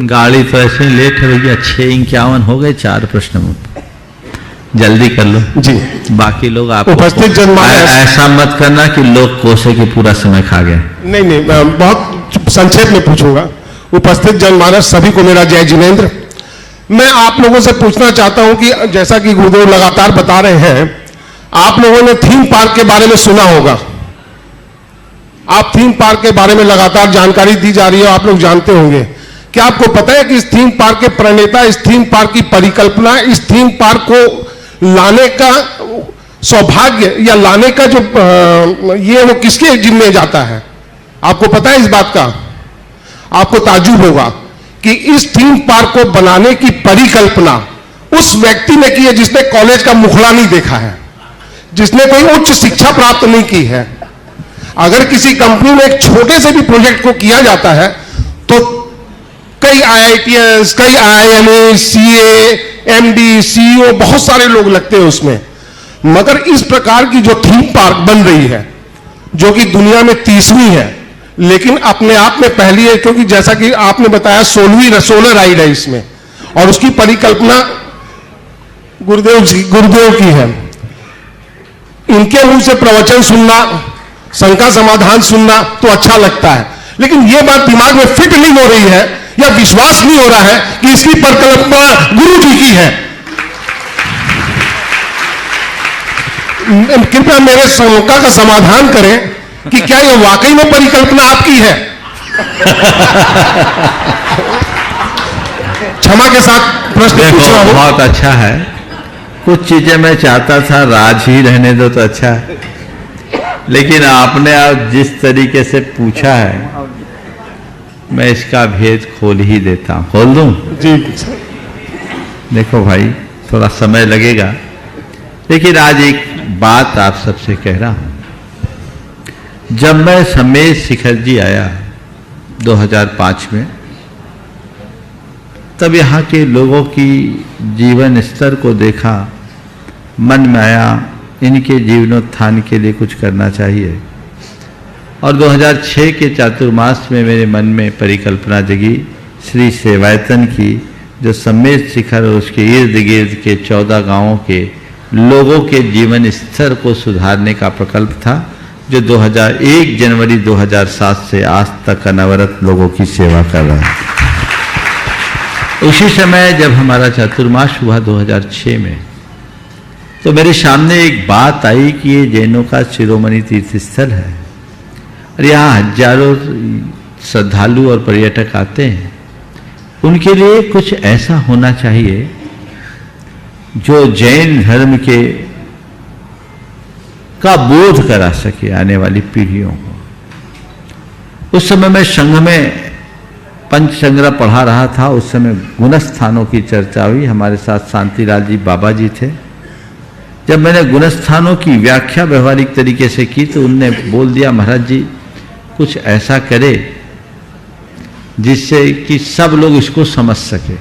गाड़ी तो ऐसे लेट है भैया, 6:51 हो गए, 4 प्रश्न जल्दी कर लो जी। बाकी लोग आप उपस्थित जनमानस, ऐसा मत करना कि लोग कोसे के पूरा समय खा गए। नहीं नहीं, मैं बहुत संक्षेप में पूछूंगा। उपस्थित जनमानस सभी को मेरा जय जिनेन्द्र। मैं आप लोगों से पूछना चाहता हूं कि जैसा कि गुरुदेव लगातार बता रहे हैं, आप लोगों ने थीम पार्क के बारे में सुना होगा। आप थीम पार्क के बारे में लगातार जानकारी दी जा रही है, आप लोग जानते होंगे। क्या आपको पता है कि इस थीम पार्क के प्रणेता, इस थीम पार्क की परिकल्पना, इस थीम पार्क को लाने का सौभाग्य या लाने का जो ये वो किसके जिम्मे जाता है? आपको पता है इस बात का? आपको ताज्जुब होगा कि इस थीम पार्क को बनाने की परिकल्पना उस व्यक्ति ने की है जिसने कॉलेज का मुखड़ा नहीं देखा है, जिसने कोई उच्च शिक्षा प्राप्त नहीं की है। अगर किसी कंपनी में एक छोटे से भी प्रोजेक्ट को किया जाता है तो कई IITs, कई IIMs, CA, MD, CEO, बहुत सारे लोग लगते हैं उसमें। मगर इस प्रकार की जो थीम पार्क बन रही है, जो कि दुनिया में 30वीं है, लेकिन अपने आप में पहली है, क्योंकि जैसा कि आपने बताया 16वीं राइड है इसमें, और उसकी परिकल्पना गुरुदेव की है। इनके मुंह से प्रवचन सुनना, शंका समाधान सुनना तो अच्छा लगता है, लेकिन यह बात दिमाग में फिट नहीं हो रही है या विश्वास नहीं हो रहा है कि इसकी परिकल्पना गुरु जी की है। कृपया मेरे शंका का समाधान करें कि क्या यह वाकई में परिकल्पना आपकी है? क्षमा के साथ प्रश्न पूछ रहा हूं। बहुत अच्छा है। कुछ चीजें मैं चाहता था राज ही रहने दो तो अच्छा है, लेकिन आपने आज जिस तरीके से पूछा है मैं इसका भेद खोल ही देता हूं। खोल दूं? जी। देखो भाई, थोड़ा समय लगेगा, लेकिन आज एक बात आप सबसे कह रहा हूं। जब मैं सम्मेद शिखर जी आया 2005 में, तब यहाँ के लोगों की जीवन स्तर को देखा, मन में आया इनके जीवनोत्थान के लिए कुछ करना चाहिए। और 2006 के चातुर्मास में मेरे मन में परिकल्पना जगी श्री सेवायतन की, जो सम्मेद शिखर और उसके इर्द गिर्द के 14 गांवों के लोगों के जीवन स्तर को सुधारने का प्रकल्प था, जो 1 जनवरी 2007 से आज तक अनवरत लोगों की सेवा कर रहा है। उसी समय जब हमारा चातुर्मास हुआ 2006 में, तो मेरे सामने एक बात आई कि ये जैनों का शिरोमणि तीर्थ स्थल है और यहाँ हजारों श्रद्धालु और पर्यटक आते हैं। उनके लिए कुछ ऐसा होना चाहिए जो जैन धर्म के का बोध करा सके आने वाली पीढ़ियों को। उस समय मैं संघ में पंचसंग्रह पढ़ा रहा था। उस समय गुणस्थानों की चर्चा हुई। हमारे साथ शांतिलाल जी बाबा जी थे। जब मैंने गुणस्थानों की व्याख्या व्यवहारिक तरीके से की तो उनने बोल दिया, महाराज जी कुछ ऐसा करे जिससे कि सब लोग इसको समझ सके।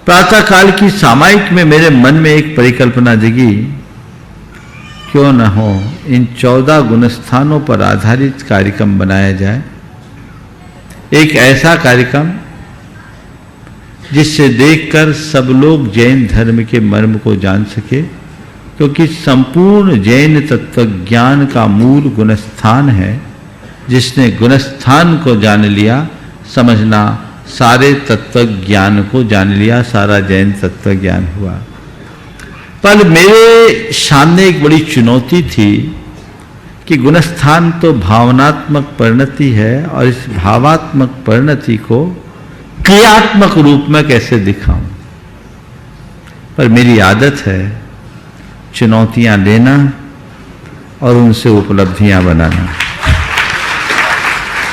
प्रातः काल की सामायिक में मेरे मन में एक परिकल्पना जगी, क्यों न हो इन 14 गुणस्थानों पर आधारित कार्यक्रम बनाया जाए। एक ऐसा कार्यक्रम जिससे देखकर सब लोग जैन धर्म के मर्म को जान सके, क्योंकि संपूर्ण जैन तत्व ज्ञान का मूल गुणस्थान है। जिसने गुणस्थान को जान लिया, समझना सारे तत्व ज्ञान को जान लिया, सारा जैन तत्व ज्ञान हुआ। पर मेरे सामने एक बड़ी चुनौती थी कि गुणस्थान तो भावनात्मक परिणति है और इस भावात्मक परिणति को क्रियात्मक रूप में कैसे दिखाऊं। पर मेरी आदत है चुनौतियां लेना और उनसे उपलब्धियां बनाना।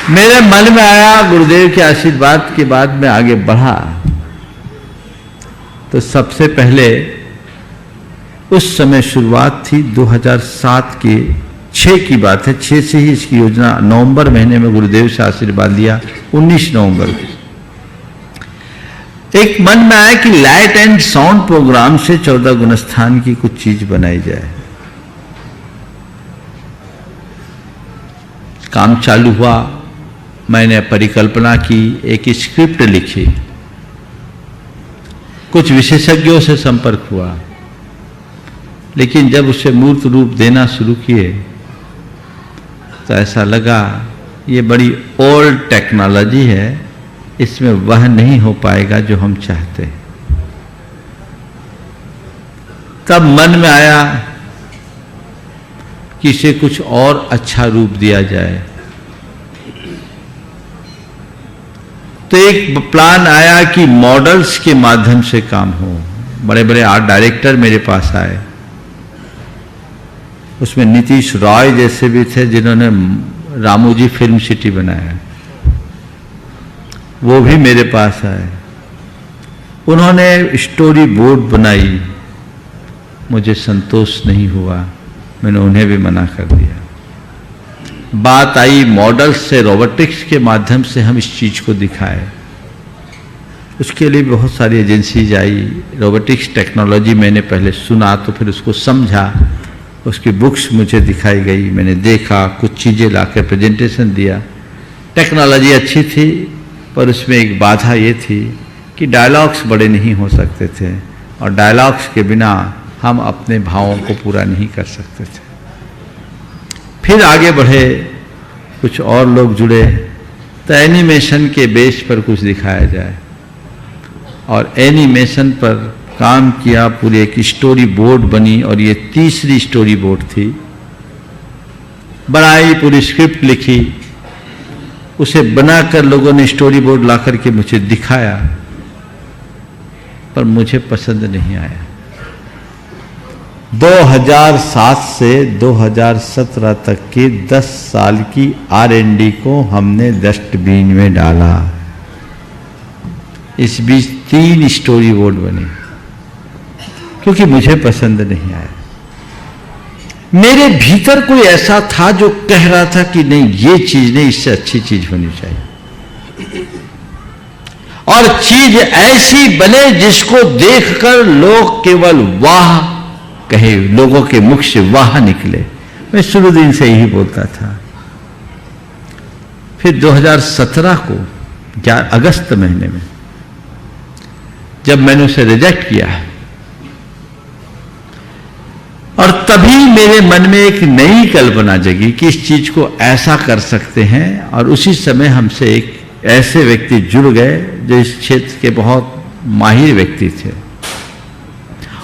मेरे मन में आया, गुरुदेव के आशीर्वाद के बाद मैं आगे बढ़ा तो सबसे पहले उस समय शुरुआत थी 2007 के 6 की बात है। 6 से ही इसकी योजना नवंबर महीने में गुरुदेव से आशीर्वाद लिया 19 नवंबर को। एक मन में आया कि लाइट एंड साउंड प्रोग्राम से 14 गुणस्थान की कुछ चीज बनाई जाए। काम चालू हुआ, मैंने परिकल्पना की, एक स्क्रिप्ट लिखी, कुछ विशेषज्ञों से संपर्क हुआ, लेकिन जब उसे मूर्त रूप देना शुरू किए तो ऐसा लगा ये बड़ी ओल्ड टेक्नोलॉजी है, इसमें वह नहीं हो पाएगा जो हम चाहते हैं। तब मन में आया कि इसे कुछ और अच्छा रूप दिया जाए। तो एक प्लान आया कि मॉडल्स के माध्यम से काम हो। बड़े बड़े आर्ट डायरेक्टर मेरे पास आए। उसमें नीतीश रॉय जैसे भी थे जिन्होंने रामोजी फिल्म सिटी बनाया, वो भी मेरे पास आए। उन्होंने स्टोरी बोर्ड बनाई, मुझे संतोष नहीं हुआ, मैंने उन्हें भी मना कर दिया। बात आई मॉडल्स से, रोबोटिक्स के माध्यम से हम इस चीज को दिखाएं। उसके लिए बहुत सारी एजेंसीज आई। रोबोटिक्स टेक्नोलॉजी मैंने पहले सुना तो फिर उसको समझा, उसकी बुक्स मुझे दिखाई गई, मैंने देखा, कुछ चीज़ें लाकर प्रेजेंटेशन दिया। टेक्नोलॉजी अच्छी थी, पर उसमें एक बाधा ये थी कि डायलॉग्स बड़े नहीं हो सकते थे, और डायलॉग्स के बिना हम अपने भावों को पूरा नहीं कर सकते थे। फिर आगे बढ़े, कुछ और लोग जुड़े, तो एनिमेशन के बेस पर कुछ दिखाया जाए, और एनिमेशन पर काम किया। पूरी एक स्टोरी बोर्ड बनी, और ये तीसरी स्टोरी बोर्ड थी। बनाई, पूरी स्क्रिप्ट लिखी, उसे बनाकर लोगों ने स्टोरी बोर्ड ला करके मुझे दिखाया, पर मुझे पसंद नहीं आया। 2007 से 2017 तक की 10 साल की R&D को हमने डस्टबिन में डाला। इस बीच 3 स्टोरी बोर्ड बनी, क्योंकि मुझे पसंद नहीं आया। मेरे भीतर कोई ऐसा था जो कह रहा था कि नहीं, ये चीज नहीं, इससे अच्छी चीज होनी चाहिए, और चीज ऐसी बने जिसको देखकर लोग केवल वाह कहे, लोगों के मुख से वाह निकले। मैं शुरू दिन से यही बोलता था। फिर 2017 को अगस्त महीने में जब मैंने उसे रिजेक्ट किया, और तभी मेरे मन में एक नई कल्पना जगी कि इस चीज को ऐसा कर सकते हैं, और उसी समय हमसे एक ऐसे व्यक्ति जुड़ गए जो इस क्षेत्र के बहुत माहिर व्यक्ति थे।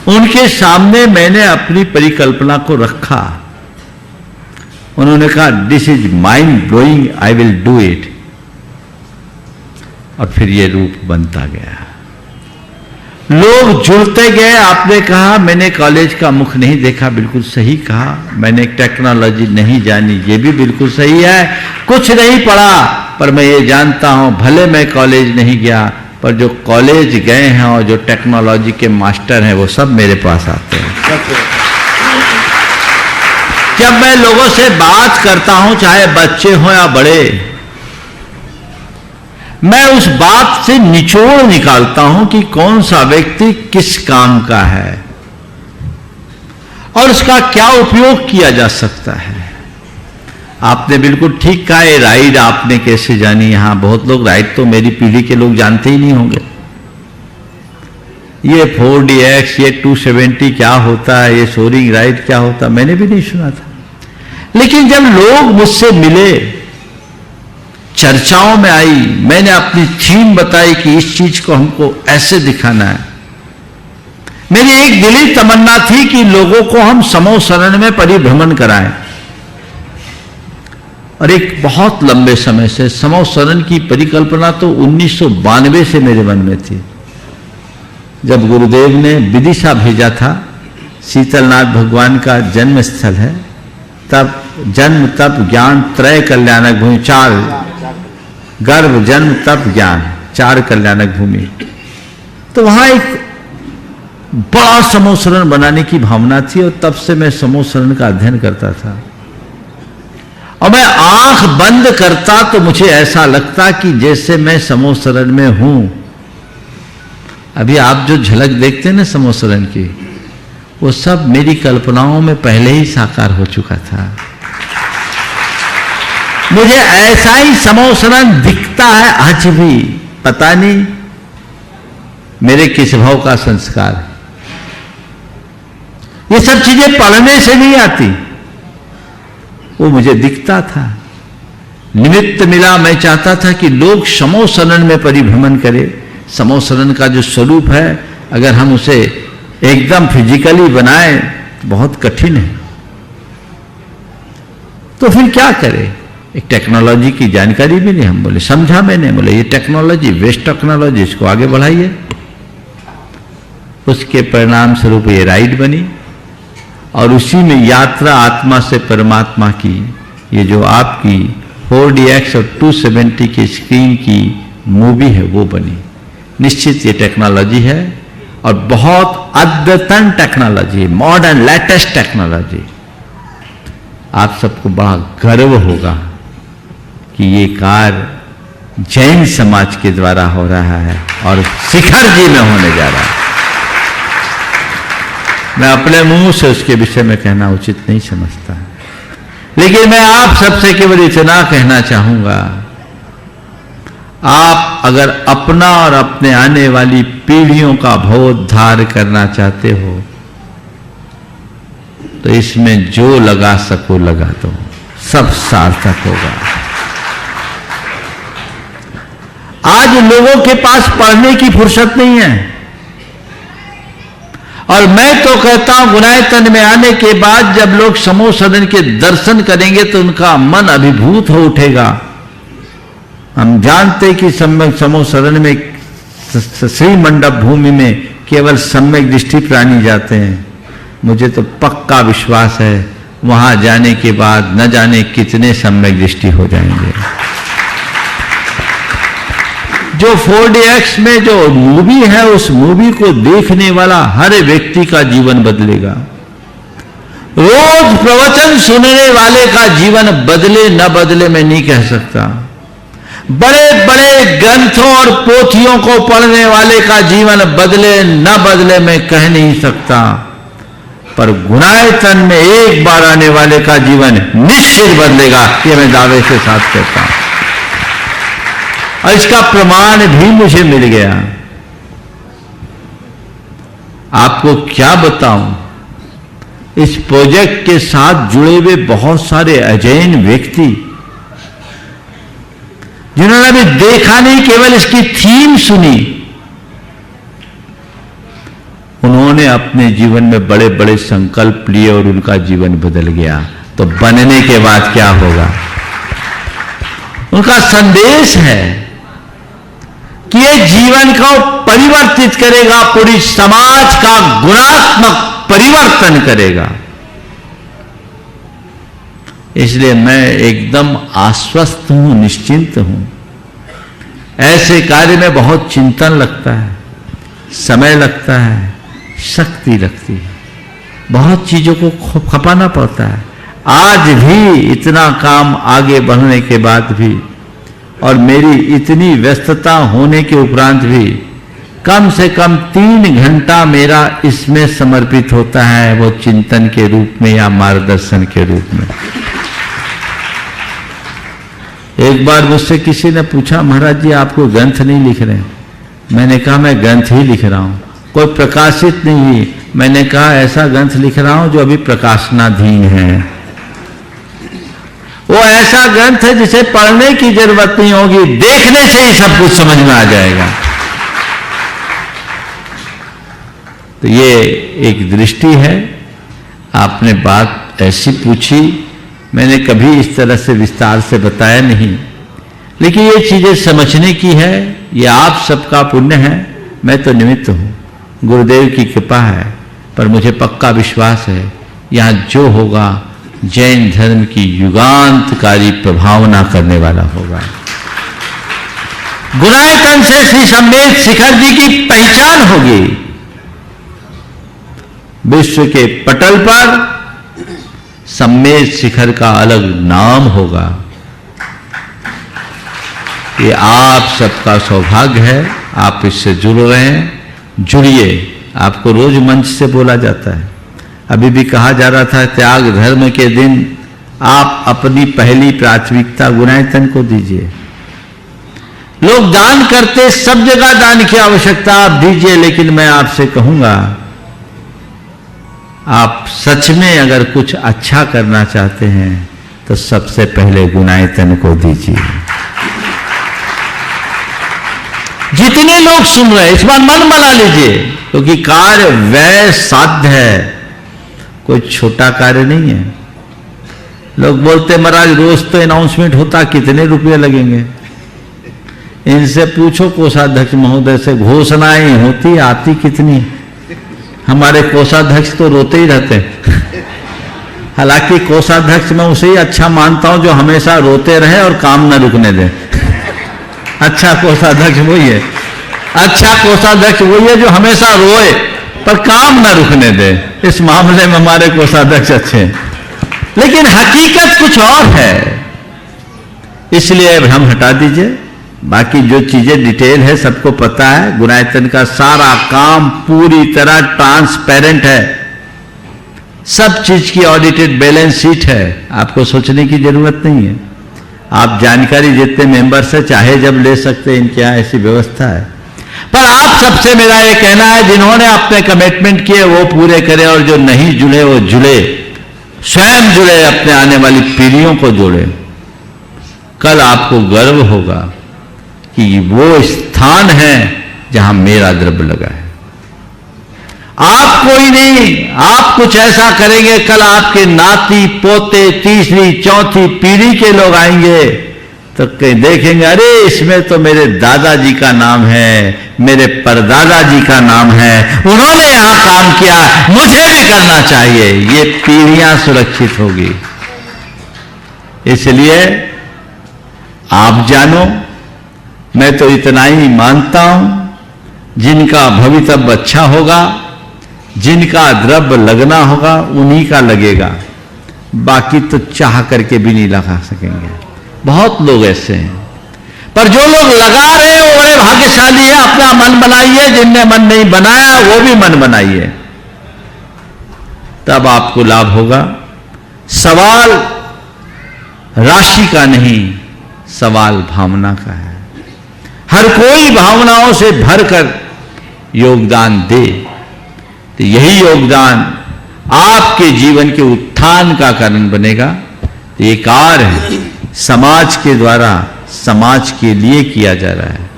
उनके सामने मैंने अपनी परिकल्पना को रखा। उन्होंने कहा, this is mind blowing, I will do it, और फिर ये रूप बनता गया। लोग जुड़ते गए। आपने कहा मैंने कॉलेज का मुख नहीं देखा, बिल्कुल सही कहा। मैंने टेक्नोलॉजी नहीं जानी, ये भी बिल्कुल सही है। कुछ नहीं पढ़ा, पर मैं ये जानता हूं, भले मैं कॉलेज नहीं गया, पर जो कॉलेज गए हैं और जो टेक्नोलॉजी के मास्टर हैं, वो सब मेरे पास आते हैं। जब मैं लोगों से बात करता हूं, चाहे बच्चे हों या बड़े, मैं उस बात से निचोड़ निकालता हूं कि कौन सा व्यक्ति किस काम का है और उसका क्या उपयोग किया जा सकता है। आपने बिल्कुल ठीक कहा, ये राइड आपने कैसे जानी। यहां बहुत लोग, राइड तो मेरी पीढ़ी के लोग जानते ही नहीं होंगे। ये 4DX, ये 270 क्या होता है, ये सोरिंग राइड क्या होता, मैंने भी नहीं सुना था। लेकिन जब लोग मुझसे मिले, चर्चाओं में आई, मैंने अपनी थीम बताई कि इस चीज को हमको ऐसे दिखाना है। मेरी एक दिली तमन्ना थी कि लोगों को हम समूह शरण में परिभ्रमण कराएं, और एक बहुत लंबे समय से समूह शरण की परिकल्पना तो 1992 से मेरे मन में थी। जब गुरुदेव ने विदिशा भेजा था, शीतलनाथ भगवान का जन्म स्थल है, तब जन्म तप ज्ञान त्रय कल्याणक भूमि, 4 गर्भ जन्म तप ज्ञान, 4 कल्याणक भूमि। तो वहां एक बड़ा समूह शरण बनाने की भावना थी, और तब से मैं समूह शरण का अध्ययन करता था। और मैं आंख बंद करता तो मुझे ऐसा लगता कि जैसे मैं समूह शरण में हूं। अभी आप जो झलक देखते हैं ना समूह शरण की, वो सब मेरी कल्पनाओं में पहले ही साकार हो चुका था। मुझे ऐसा ही समूह शरण दिखता है आज भी। पता नहीं मेरे किस भाव का संस्कार है। ये सब चीजें पढ़ने से नहीं आती, वो मुझे दिखता था। निमित्त मिला, मैं चाहता था कि लोग समूह शरण में परिभ्रमण करें। समूह शरण का जो स्वरूप है, अगर हम उसे एकदम फिजिकली बनाएं तो बहुत कठिन है। तो फिर क्या करें? एक टेक्नोलॉजी की जानकारी मिली, हम बोले, समझा मैंने, बोले ये टेक्नोलॉजी, वेस्ट टेक्नोलॉजी, इसको आगे बढ़ाइए। उसके परिणाम स्वरूप ये राइड बनी और उसी में यात्रा आत्मा से परमात्मा की ये जो आपकी 4DX और 270 की स्क्रीन की मूवी है वो बनी। निश्चित ये टेक्नोलॉजी है और बहुत अद्यतन टेक्नोलॉजी, मॉडर्न लेटेस्ट टेक्नोलॉजी। आप सबको बड़ा गर्व होगा कि ये कार्य जैन समाज के द्वारा हो रहा है और शिखर जी में होने जा रहा है। मैं अपने मुंह से उसके विषय में कहना उचित नहीं समझता, लेकिन मैं आप सबसे केवल इतना कहना चाहूंगा, आप अगर अपना और अपने आने वाली पीढ़ियों का भवोद्धार करना चाहते हो तो इसमें जो लगा सको लगा दो, सब सार्थक होगा। आज लोगों के पास पढ़ने की फुर्सत नहीं है और मैं तो कहता हूं गुणायतन में आने के बाद जब लोग समूह सदन के दर्शन करेंगे तो उनका मन अभिभूत हो उठेगा। हम जानते कि सम्यक समूह सदन में श्री मंडप भूमि में केवल सम्यक दृष्टि प्राणी जाते हैं। मुझे तो पक्का विश्वास है वहां जाने के बाद न जाने कितने सम्यक दृष्टि हो जाएंगे। जो 4DX में जो मूवी है उस मूवी को देखने वाला हर व्यक्ति का जीवन बदलेगा। रोज प्रवचन सुनने वाले का जीवन बदले न बदले मैं नहीं कह सकता। बड़े बड़े ग्रंथों और पोथियों को पढ़ने वाले का जीवन बदले न बदले मैं कह नहीं सकता, पर गुणायतन में एक बार आने वाले का जीवन निश्चित बदलेगा, ये मैं दावे से साथ कहता हूं और इसका प्रमाण भी मुझे मिल गया। आपको क्या बताऊं, इस प्रोजेक्ट के साथ जुड़े हुए बहुत सारे अजैन व्यक्ति जिन्होंने अभी देखा नहीं, केवल इसकी थीम सुनी, उन्होंने अपने जीवन में बड़े बड़े संकल्प लिए और उनका जीवन बदल गया। तो बनने के बाद क्या होगा? उनका संदेश है कि ये जीवन को परिवर्तित करेगा, पूरी समाज का गुणात्मक परिवर्तन करेगा। इसलिए मैं एकदम आश्वस्त हूं, निश्चिंत हूं। ऐसे कार्य में बहुत चिंतन लगता है, समय लगता है, शक्ति लगती है, बहुत चीजों को खपाना पड़ता है। आज भी इतना काम आगे बढ़ने के बाद भी और मेरी इतनी व्यस्तता होने के उपरांत भी कम से कम 3 घंटा मेरा इसमें समर्पित होता है, वो चिंतन के रूप में या मार्गदर्शन के रूप में। एक बार मुझसे किसी ने पूछा, महाराज जी आपको ग्रंथ नहीं लिख रहे? मैंने कहा मैं ग्रंथ ही लिख रहा हूं, कोई प्रकाशित नहीं हुई। मैंने कहा ऐसा ग्रंथ लिख रहा हूं जो अभी प्रकाशनाधीन है। वो ऐसा ग्रंथ है जिसे पढ़ने की जरूरत नहीं होगी, देखने से ही सब कुछ समझ में आ जाएगा। तो ये एक दृष्टि है। आपने बात ऐसी पूछी, मैंने कभी इस तरह से विस्तार से बताया नहीं, लेकिन ये चीजें समझने की है। ये आप सबका पुण्य है, मैं तो निमित्त हूं, गुरुदेव की कृपा है। पर मुझे पक्का विश्वास है यहां जो होगा जैन धर्म की युगांतकारी प्रभावना करने वाला होगा। गुणायतन से श्री सम्मेद शिखर जी की पहचान होगी। विश्व के पटल पर सम्मेद शिखर का अलग नाम होगा। ये आप सबका सौभाग्य है, आप इससे जुड़ रहे हैं, जुड़िए। आपको रोज मंच से बोला जाता है, अभी भी कहा जा रहा था त्याग धर्म के दिन आप अपनी पहली प्राथमिकता गुणायतन को दीजिए। लोग दान करते, सब जगह दान की आवश्यकता, आप दीजिए, लेकिन मैं आपसे कहूंगा आप सच में अगर कुछ अच्छा करना चाहते हैं तो सबसे पहले गुणायतन को दीजिए। जितने लोग सुन रहे हैं इस बार मन बना लीजिए, क्योंकि कार्य व्यय साध्य है, कोई छोटा कार्य नहीं है। लोग बोलते महाराज रोज तो अनाउंसमेंट होता, कितने रुपये लगेंगे? इनसे पूछो कोषाध्यक्ष महोदय से, घोषणाएं होती आती कितनी? हमारे कोषाध्यक्ष तो रोते ही रहते हैं। हालांकि कोषाध्यक्ष मैं उसे ही अच्छा मानता हूं जो हमेशा रोते रहे और काम न रुकने दे। अच्छा कोषाध्यक्ष वही है, अच्छा कोषाध्यक्ष वही है जो हमेशा रोए पर काम न रुकने दे। इस मामले में हमारे कोषाध्यक्ष अच्छे हैं, लेकिन हकीकत कुछ और है, इसलिए भ्रम हटा दीजिए। बाकी जो चीजें डिटेल है सबको पता है। गुणायतन का सारा काम पूरी तरह ट्रांसपेरेंट है, सब चीज की ऑडिटेड बैलेंस शीट है, आपको सोचने की जरूरत नहीं है। आप जानकारी जितने मेंबर से चाहे जब ले सकते हैं, इनके यहाँ ऐसी व्यवस्था है। पर आप सबसे मेरा ये कहना है, जिन्होंने अपने कमिटमेंट किए वो पूरे करें, और जो नहीं जुड़े वो जुड़े, स्वयं जुड़े, अपने आने वाली पीढ़ियों को जोड़े। कल आपको गर्व होगा कि वो स्थान है जहां मेरा द्रव्य लगा है। आप कोई नहीं, आप कुछ ऐसा करेंगे, कल आपके नाती पोते तीसरी चौथी पीढ़ी के लोग आएंगे तो कहीं देखेंगे, अरे इसमें तो मेरे दादाजी का नाम है, मेरे परदादा जी का नाम है, उन्होंने यहां काम किया, मुझे भी करना चाहिए। ये पीढ़ियां सुरक्षित होगी। इसलिए आप जानो, मैं तो इतना ही मानता हूं, जिनका भवितव्य अच्छा होगा, जिनका द्रव्य लगना होगा, उन्हीं का लगेगा। बाकी तो चाह करके भी नहीं लगा सकेंगे। बहुत लोग ऐसे हैं, पर जो लोग लगा रहे हैं वो बड़े भाग्यशाली है। अपना मन बनाइए, जिनने मन नहीं बनाया वो भी मन बनाइए, तब आपको लाभ होगा। सवाल राशि का नहीं, सवाल भावना का है। हर कोई भावनाओं से भरकर योगदान दे, तो यही योगदान आपके जीवन के उत्थान का कारण बनेगा। तो ये कार्य है समाज के द्वारा, समाज के लिए किया जा रहा है।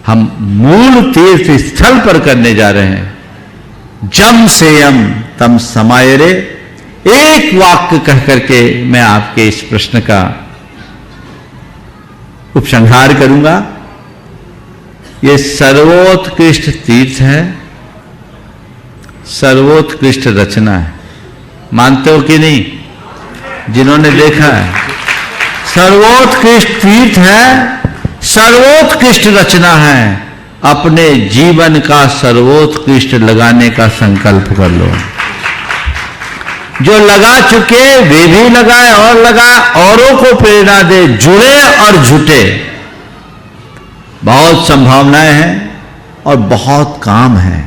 हम मूल तीर्थ स्थल पर करने जा रहे हैं। जम से यम तम समायरे, एक वाक्य कह करके मैं आपके इस प्रश्न का उपसंहार करूंगा। ये सर्वोत्कृष्ट तीर्थ है, सर्वोत्कृष्ट रचना है। मानते हो कि नहीं? जिन्होंने देखा है, सर्वोत्कृष्ट तीर्थ है, सर्वोत्कृष्ट रचना है। अपने जीवन का सर्वोत्कृष्ट लगाने का संकल्प कर लो। जो लगा चुके वे भी लगाए और लगाए, औरों को प्रेरणा दे, जुड़े और जुटे। बहुत संभावनाएं हैं और बहुत काम है।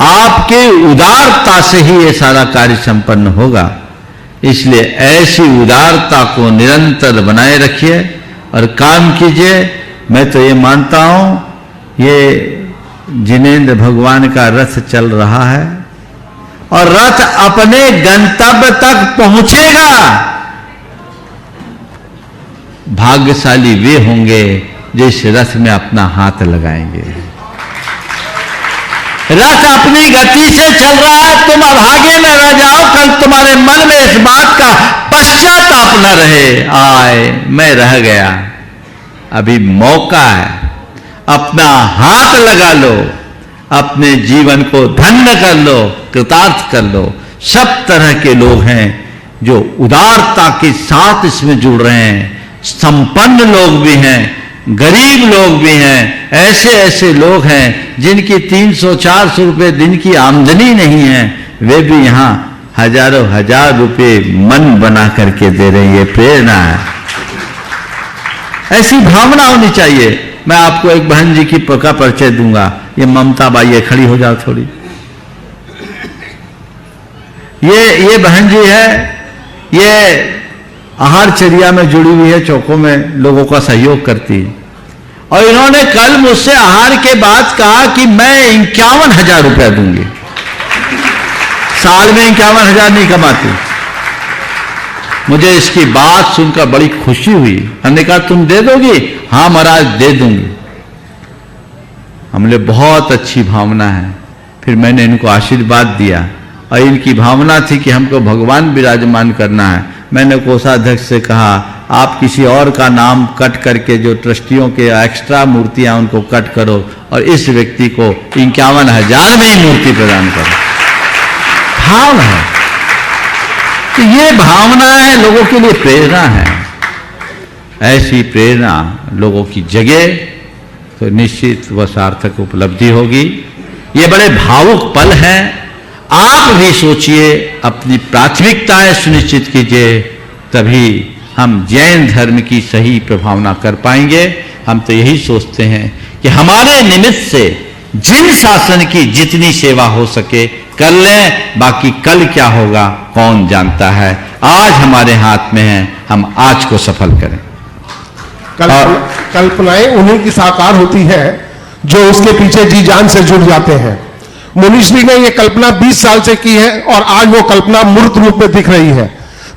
आपके उदारता से ही ये सारा कार्य संपन्न होगा। इसलिए ऐसी उदारता को निरंतर बनाए रखिए और काम कीजिए। मैं तो ये मानता हूं ये जिनेंद्र भगवान का रथ चल रहा है और रथ अपने गंतव्य तक पहुंचेगा। भाग्यशाली वे होंगे जो इस रथ में अपना हाथ लगाएंगे। रथ अपनी गति से चल रहा है, तुम अभागे में रह जाओ। कल तुम्हारे मन में इस बात का पश्चाताप न रहे, आए मैं रह गया। अभी मौका है, अपना हाथ लगा लो, अपने जीवन को धन्य कर लो, कृतार्थ कर लो। सब तरह के लोग हैं जो उदारता के साथ इसमें जुड़ रहे हैं। संपन्न लोग भी हैं, गरीब लोग भी हैं, ऐसे ऐसे लोग हैं जिनकी 300-400 रुपए दिन की आमदनी नहीं है, वे भी यहां हजारों हजार रुपए मन बना करके दे रहे हैं। ये प्रेरणा है, ऐसी भावना होनी चाहिए। मैं आपको एक बहन जी की का परिचय दूंगा। ये ममता बाई है, खड़ी हो जाओ थोड़ी। ये बहन जी है, ये आहारचर्या में जुड़ी हुई है, चौकों में लोगों का सहयोग करती है। और इन्होंने कल मुझसे आहार के बाद कहा कि मैं 51,000 रुपया दूंगी। साल में 51,000 नहीं कमाती। मुझे इसकी बात सुनकर बड़ी खुशी हुई। हमने कहा तुम दे दोगी? हाँ महाराज दे दूंगी। हमने बहुत अच्छी भावना है। फिर मैंने इनको आशीर्वाद दिया और इनकी भावना थी कि हमको भगवान विराजमान करना है। मैंने कोषाध्यक्ष से कहा आप किसी और का नाम कट करके जो ट्रस्टियों के एक्स्ट्रा मूर्तियां उनको कट करो और इस व्यक्ति को 51,000 में ही मूर्ति प्रदान करो। भाव है। तो ये भावनाएं लोगों के लिए प्रेरणा है। ऐसी प्रेरणा लोगों की जगे तो निश्चित वह सार्थक उपलब्धि होगी। ये बड़े भावुक पल हैं। आप भी सोचिए, अपनी प्राथमिकताएं सुनिश्चित कीजिए, तभी हम जैन धर्म की सही प्रभावना कर पाएंगे। हम तो यही सोचते हैं कि हमारे निमित्त से जिन शासन की जितनी सेवा हो सके कर लें, बाकी कल क्या होगा कौन जानता है। आज हमारे हाथ में है, हम आज को सफल करें। कल्पनाएं उन्हीं की साकार होती है जो उसके पीछे जी जान से जुड़ जाते हैं। मुनिश्री ने यह कल्पना 20 साल से की है और आज वो कल्पना मूर्त रूप में दिख रही है।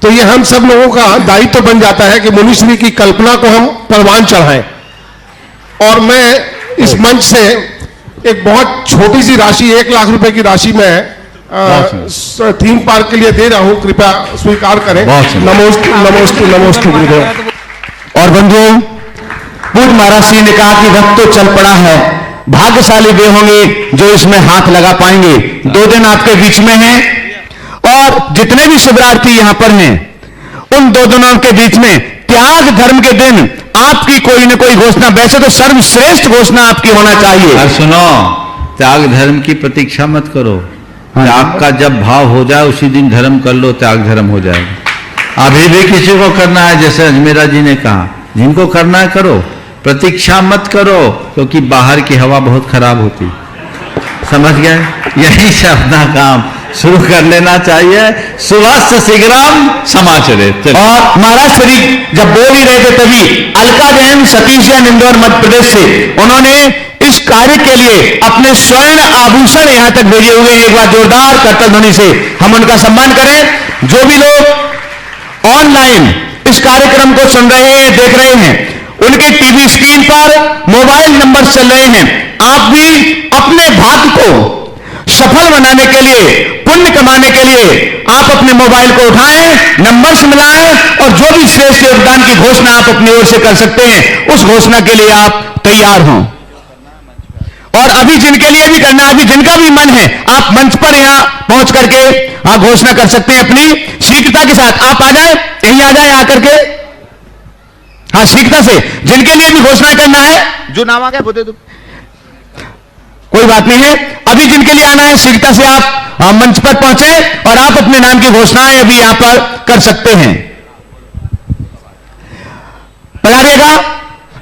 तो ये हम सब लोगों का दायित्व बन जाता है कि मुनिश्री की कल्पना को हम परवान चढ़ाएं। और मैं इस मंच से एक बहुत छोटी सी राशि, 1 लाख रुपए की राशि में थीम पार्क के लिए दे रहा हूं, कृपया स्वीकार करें। नमोस्तु नमोस्तु नमोस्तु गुरुदेव। और बंधुओं, पूज्य महाराज श्री ने कहा कि वक्त तो चल पड़ा है, भाग्यशाली वे होंगे जो इसमें हाथ लगा पाएंगे। 2 दिन आपके बीच में हैं और जितने भी शिवरार्थी यहां पर हैं, उन 2 दिनों के बीच में त्याग धर्म के दिन आपकी कोई न कोई घोषणा, वैसे तो सर्वश्रेष्ठ घोषणा आपकी होना चाहिए। और सुनो, त्याग धर्म की प्रतीक्षा मत करो। त्याग का जब भाव हो जाए उसी दिन धर्म कर लो, त्याग धर्म हो जाएगा। अभी भी किसी को करना है, जैसे अजमेरा जी ने कहा, जिनको करना है करो, प्रतीक्षा मत करो, क्योंकि बाहर की हवा बहुत खराब होती। समझ गए? यहीं से अपना काम शुरू कर लेना चाहिए। सुबह शीघ्रम समाचरित। और महाराज श्री जब बोल ही रहे थे तभी अलका जैन सतीश जैन इंदौर मध्य प्रदेश से, उन्होंने इस कार्य के लिए अपने स्वर्ण आभूषण यहां तक भेजे हुए हैं। एक बार जोरदार करतल ध्वनि से हम उनका सम्मान करें। जो भी लोग ऑनलाइन इस कार्यक्रम को सुन रहे हैं, देख रहे हैं, उनके टीवी स्क्रीन पर मोबाइल नंबर चल रहे हैं। आप भी अपने भाग्य को सफल बनाने के लिए, पुण्य कमाने के लिए आप अपने मोबाइल को उठाएं, नंबर्स मिलाएं और जो भी श्रेष्ठ योगदान की घोषणा आप अपनी ओर से कर सकते हैं, उस घोषणा के लिए आप तैयार हों। और अभी जिनके लिए भी करना, अभी जिनका भी मन है, आप मंच पर यहां पहुंच करके आप घोषणा कर सकते हैं अपनी शीघ्रता के साथ। आप आ जाए, यहीं आ जाए आकर के, हाँ शीघ्रता से। जिनके लिए भी घोषणा करना है, जो नाम आ गया वो दे दो, कोई बात नहीं है। अभी जिनके लिए आना है शीघ्रता से आप मंच पर पहुंचे और आप अपने नाम की घोषणाएं अभी यहां पर कर सकते हैं। पधारिएगा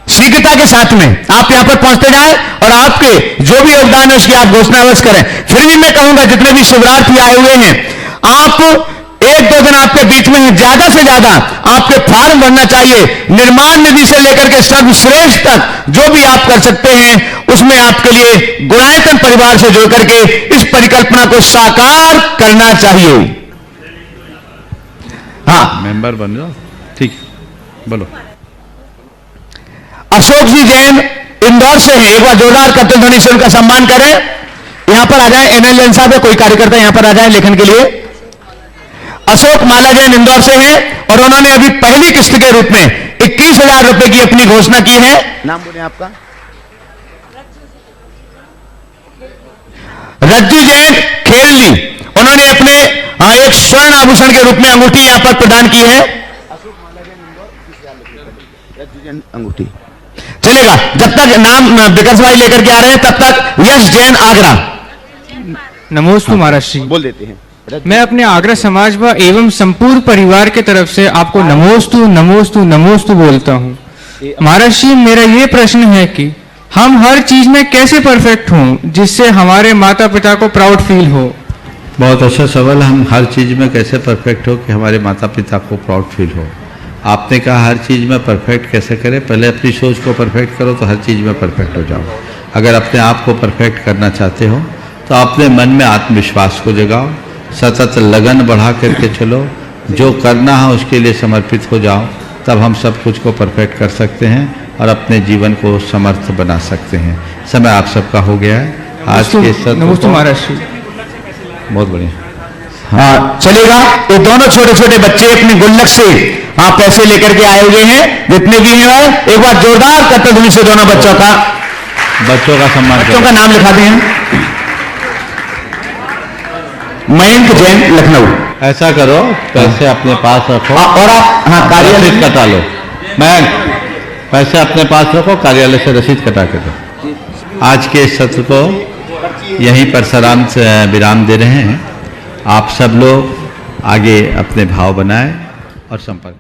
शीघ्रता के साथ में, आप यहां पर पहुंचते जाएं और आपके जो भी योगदान है उसकी आप घोषणा अवश्य करें। फिर भी मैं कहूंगा जितने भी शिवरार्थी आए हुए हैं, आप 1-2 दिन आपके बीच में है, ज्यादा से ज्यादा आपके फॉर्म भरना चाहिए। निर्माण निधि से लेकर के सर्वश्रेष्ठ तक जो भी आप कर सकते हैं, उसमें आपके लिए गुणायतन परिवार से जुड़ करके इस परिकल्पना को साकार करना चाहिए। हाँ, मेंबर बन जाओ। ठीक, बोलो। अशोक जी जैन इंदौर से हैं, एक बार जोरदार करतल ध्वनि से उनका सम्मान करें। यहां पर आ जाए, एनएल जैन साहब है, कोई कार्यकर्ता यहां पर आ जाए लेखन के लिए। अशोक माला जैन इंदौर से हैं और उन्होंने अभी पहली किस्त के रूप में 21,000 रुपए की अपनी घोषणा की है। नाम बोले आपका? रज्जू जैन खेलनी, उन्होंने अपने एक स्वर्ण आभूषण के रूप में अंगूठी यहां पर प्रदान की है। अशोक माला जैन इंदौर, रज्जू जैन अंगूठी चलेगा। जब तक नाम विकास भाई लेकर के आ रहे हैं, तब तक यश जैन आगरा। नमोस्तु महाराज श्री, बोल देते हैं। मैं अपने आगरा समाज व एवं संपूर्ण परिवार के तरफ से आपको नमोस्तु नमोस्तु नमोस्तु बोलता हूँ। महाराज श्री, मेरा ये प्रश्न है कि हम हर चीज में कैसे परफेक्ट हों जिससे हमारे माता पिता को प्राउड फील हो। बहुत अच्छा सवाल। हम हर चीज में कैसे परफेक्ट हो कि हमारे माता पिता को प्राउड फील हो। आपने कहा हर चीज में परफेक्ट कैसे करें? पहले अपनी सोच को परफेक्ट करो तो हर चीज में परफेक्ट हो जाओ। अगर अपने आप को परफेक्ट करना चाहते हो तो अपने मन में आत्मविश्वास को जगाओ, सतत लगन बढ़ा करके चलो, जो करना है उसके लिए समर्पित हो जाओ, तब हम सब कुछ को परफेक्ट कर सकते हैं और अपने जीवन को समर्थ बना सकते हैं। समय आप सबका हो गया है। आज के सत्र महाराज बहुत बढ़िया। हाँ चलेगा। ये दोनों छोटे छोटे बच्चे अपनी गुल्लक से पैसे लेकर के आए हुए हैं, जितने भी हैं। एक बार जोरदार करतल ध्वनि से दोनों बच्चों का सम्मान, बच्चों का नाम लिखा दें। मयंक जैन, लखनऊ। ऐसा करो, पैसे अपने पास रखो और आप कार्यालय रसीद कटा लो। मयंक, पैसे अपने पास रखो, कार्यालय से रसीद कटा के दो। आज के सत्र को यहीं पर सलाम से विराम दे रहे हैं। आप सब लोग आगे अपने भाव बनाएं और संपर्क।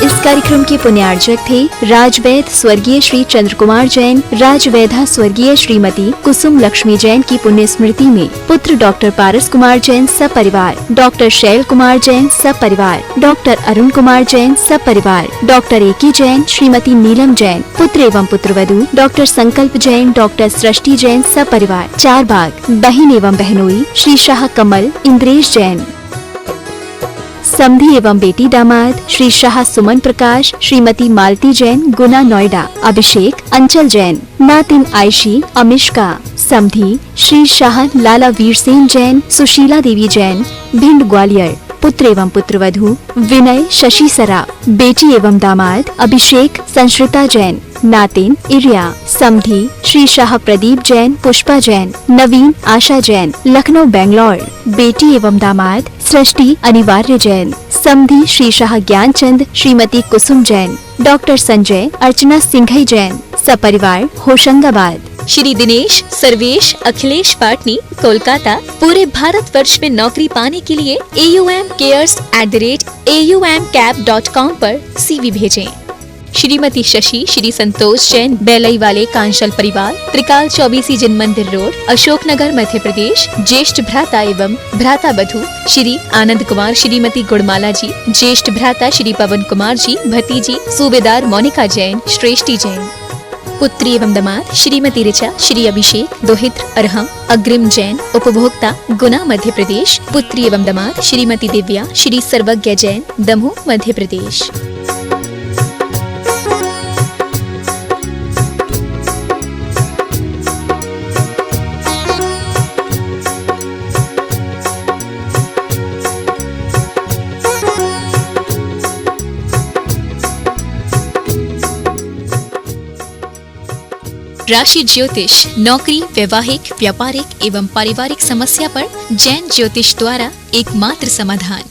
इस कार्यक्रम के पुण्यार्जक थे राजवैद स्वर्गीय श्री चंद्र कुमार जैन, राजवैधा स्वर्गीय श्रीमती कुसुम लक्ष्मी जैन की पुण्य स्मृति में पुत्र डॉक्टर पारस कुमार जैन सपरिवार, डॉक्टर शैल कुमार जैन सपरिवार, डॉक्टर अरुण कुमार जैन सपरिवार, डॉक्टर एके जैन, श्रीमती नीलम जैन, पुत्र एवं पुत्रवधू डॉक्टर संकल्प जैन, डॉक्टर सृष्टि जैन सपरिवार, चार बाग, बहन एवं बहनोई श्री शाह कमल इंद्रेश जैन, समधी एवं बेटी दामाद श्री शाह सुमन प्रकाश, श्रीमती मालती जैन, गुना नोएडा, अभिषेक अंचल जैन, नातिन आयशी अमिष्का, समधी श्री शाह लाला वीरसेन जैन, सुशीला देवी जैन, भिंड ग्वालियर, पुत्र एवं पुत्रवधू विनय शशि सराफ, बेटी एवं दामाद अभिषेक संश्रिता जैन, नातिन इरिया, समधी श्री शाह प्रदीप जैन, पुष्पा जैन, नवीन आशा जैन, लखनऊ बेंगलोर, बेटी एवं दामाद सृष्टि अनिवार्य जैन, समधी श्री शाह ज्ञानचंद, श्रीमती कुसुम जैन, डॉक्टर संजय अर्चना सिंघई जैन, सपरिवार होशंगाबाद। श्री दिनेश सर्वेश अखिलेश पाटनी कोलकाता पूरे भारतवर्ष में नौकरी पाने के लिए AUMcares@aumcap.com पर CV भेजें। श्रीमती शशि श्री संतोष जैन बेलई वाले कांशल परिवार, त्रिकाल 24 जिन मंदिर रोड, अशोकनगर मध्य प्रदेश, ज्येष्ठ भ्राता एवं भ्राता बधू श्री आनंद कुमार, श्रीमती गुड़माला जी, ज्येष्ठ भ्राता श्री पवन कुमार जी, भतीजी सूबेदार मोनिका जैन, श्रेष्ठी जैन, पुत्री एवं दामाद श्रीमती ऋचा, श्री अभिषेक, दोहित्र अरहम, अग्रिम जैन, उपभोक्ता गुना मध्य प्रदेश, पुत्री एवं दामाद श्रीमती दिव्या, श्री सर्वज्ञ जैन, दमोह मध्य प्रदेश। राशि ज्योतिष नौकरी, वैवाहिक, व्यापारिक एवं पारिवारिक समस्या पर जैन ज्योतिष द्वारा एकमात्र समाधान।